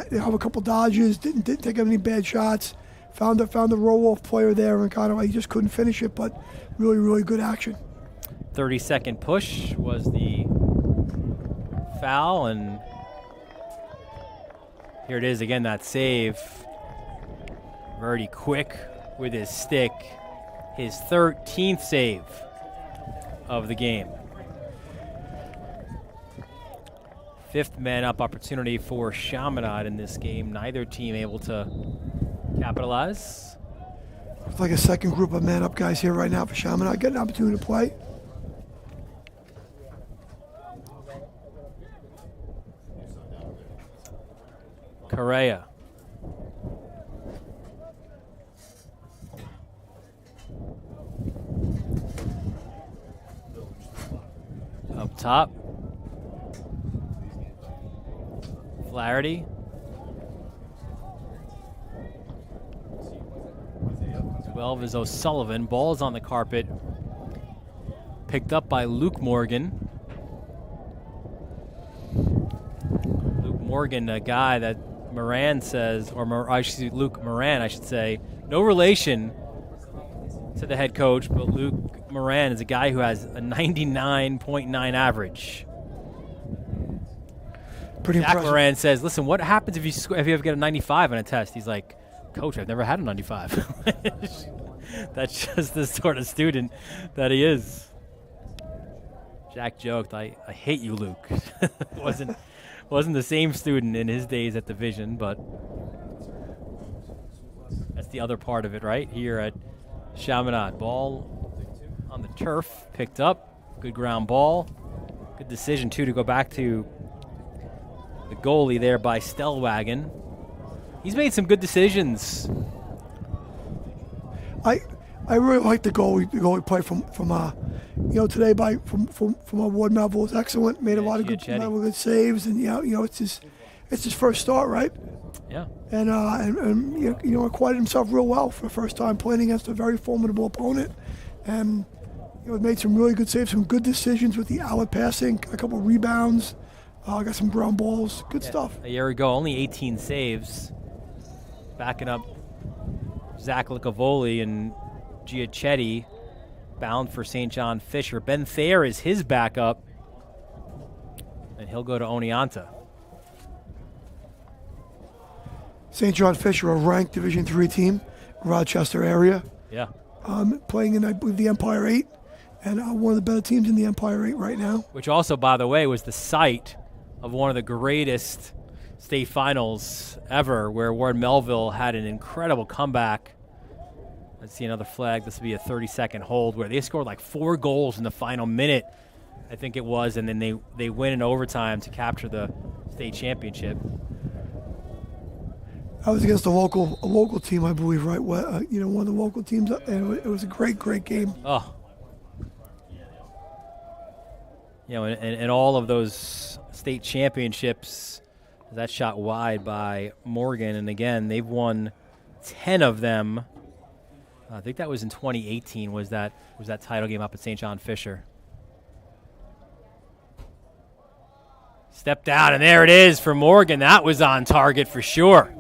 they have a couple dodges, didn't take any bad shots, found a roll-off player there, and kind of he just couldn't finish it, but really, really good action. 30-second push was the foul, and here it is again, that save. Verdi quick with his stick, his 13th save of the game. 5th man-up opportunity for Chaminade in this game. Neither team able to capitalize. It's like a second group of man-up guys here right now for Chaminade. Get an opportunity to play. Correa. Up top. Flaherty. 12 is O'Sullivan. Ball's on the carpet. Picked up by Luke Morgan. Luke Morgan, a guy that Moran says, Luke Moran, I should say, no relation to the head coach, but Luke Moran is a guy who has a 99.9 average. Pretty Jack impressive. Moran says, listen, what happens if you ever get a 95 on a test? He's like, Coach, I've never had a 95. That's just the sort of student that he is. Jack joked, I hate you, Luke. wasn't the same student in his days at Division, but that's the other part of it, right? Here at Chaminade. Ball on the turf, picked up. Good ground ball. Good decision, too, to go back to the goalie there by Stellwagen. He's made some good decisions. I really like the goalie play from today from Ward Melville was excellent. Made a lot of good saves, and it's his first start, right? Yeah. And acquitted himself real well for the first time playing against a very formidable opponent, and made some really good saves, some good decisions with the outlet passing, a couple of rebounds, got some ground balls, good stuff. A year ago, only 18 saves, backing up Zach Licavoli and Giacetti, bound for St. John Fisher. Ben Thayer is his backup, and he'll go to Oneonta. St. John Fisher, a ranked Division III team, Rochester area. Yeah. Playing in, I believe, the Empire 8, and one of the better teams in the Empire 8 right now. Which also, by the way, was the site of one of the greatest state finals ever, where Ward Melville had an incredible comeback. Let's see another flag. This will be a 30-second hold where they scored like 4 goals in the final minute, I think it was, and then they win in overtime to capture the state championship. I was against a local team, I believe, right? One of the local teams, and it was a great game. Oh. And all of those state championships, that shot wide by Morgan, and again, they've won 10 of them. I think that was in 2018 was that title game up at St. John Fisher. Step down, and there it is for Morgan. That was on target for sure.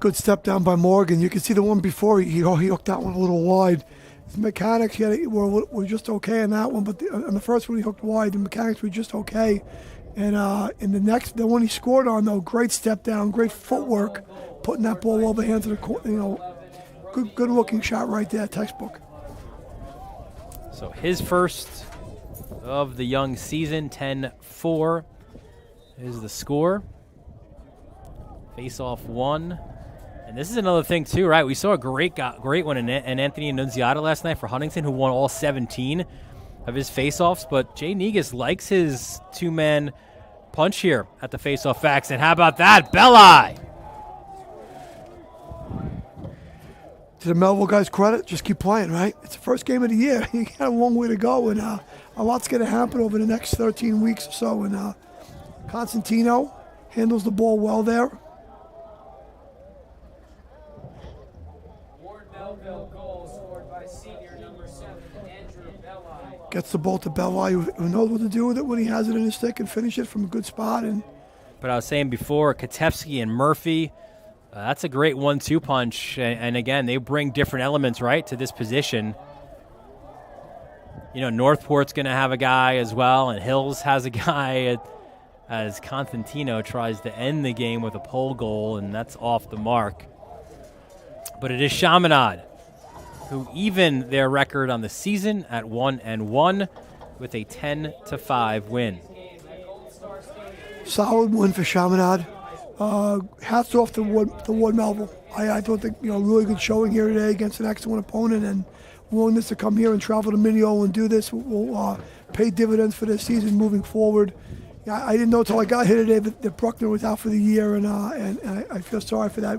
Good step down by Morgan. You can see the one before he hooked that one a little wide. His mechanics were just okay on that one, but on the first one he hooked wide. The mechanics were just okay. And in the one he scored on, though, great step down, great footwork, putting that ball over the hands of the court. Good looking shot right there, textbook. So his first of the young season, 10-4 is the score. Face-off 1. And this is another thing, too, right? We saw a great one in Anthony Annunziata last night for Huntington, who won all 17 of his face-offs. But Jay Negus likes his two-man punch here at the face-off facts. And how about that? Belli! To the Melville guys' credit, just keep playing, right? It's the first game of the year. You got a long way to go, and a lot's going to happen over the next 13 weeks or so. And Constantino handles the ball well there. gets the ball to Belli, who knows what to do with it when he has it in his stick and finish it from a good spot. But I was saying before, Katevsky and Murphy, that's a great 1-2 punch. And again, they bring different elements, right, to this position. You know, Northport's going to have a guy as well, and Hills has a guy as Constantino tries to end the game with a pole goal, and that's off the mark. But it is Chaminade who even their record on the season at 1-1 with a 10-5 win. Solid win for Chaminade. Hats off to Ward Melville. I thought that, really good showing here today against an excellent opponent, and willingness to come here and travel to Mineola and do this will pay dividends for this season moving forward. I didn't know until I got here today that Bruckner was out for the year, and I feel sorry for that.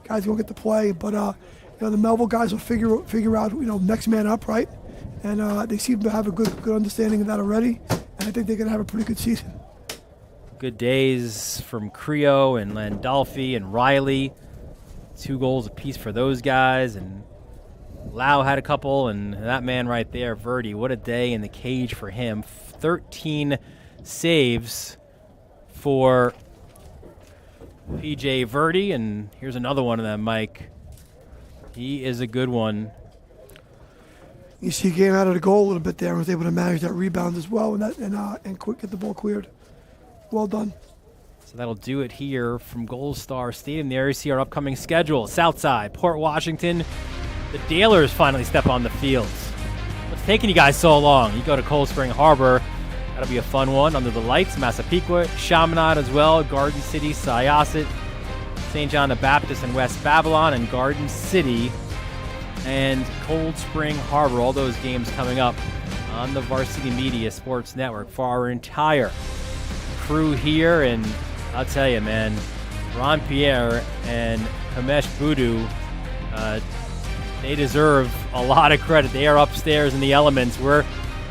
Guys won't get to play, but the Melville guys will figure out next man up, right? And they seem to have a good understanding of that already, and I think they're going to have a pretty good season. Good days from Creo and Landolfi and Riley. 2 goals apiece for those guys, and Lau had a couple, and that man right there, Verdi, what a day in the cage for him. 13 saves for PJ Verdi, and here's another one of them, Mike. He is a good one. You see, he came out of the goal a little bit there and was able to manage that rebound as well, and quick get the ball cleared. Well done. So that'll do it here from Gold Star Stadium. There you see our upcoming schedule. Southside, Port Washington. The Dalers finally step on the field. What's taking you guys so long? You go to Cold Spring Harbor. That'll be a fun one. Under the Lights, Massapequa, Chaminade as well, Garden City, Syosset, St. John the Baptist and West Babylon, and Garden City and Cold Spring Harbor. All those games coming up on the Varsity Media Sports Network for our entire crew here. And I'll tell you, man, Ron Pierre and Kamesh Boudou, they deserve a lot of credit. They are upstairs in the elements. We're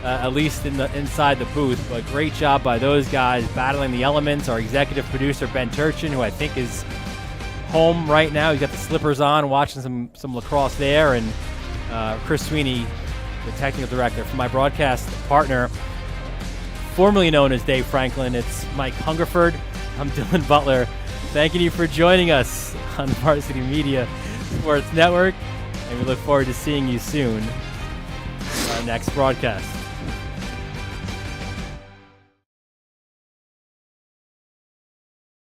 at least inside the booth, but great job by those guys battling the elements. Our executive producer, Ben Turchin, who I think is home right now. He's got the slippers on, watching some lacrosse there, and Chris Sweeney, the technical director. For my broadcast partner, formerly known as Dave Franklin, it's Mike Hungerford. I'm Dylan Butler, thanking you for joining us on the Varsity Media Sports Network, and we look forward to seeing you soon on our next broadcast.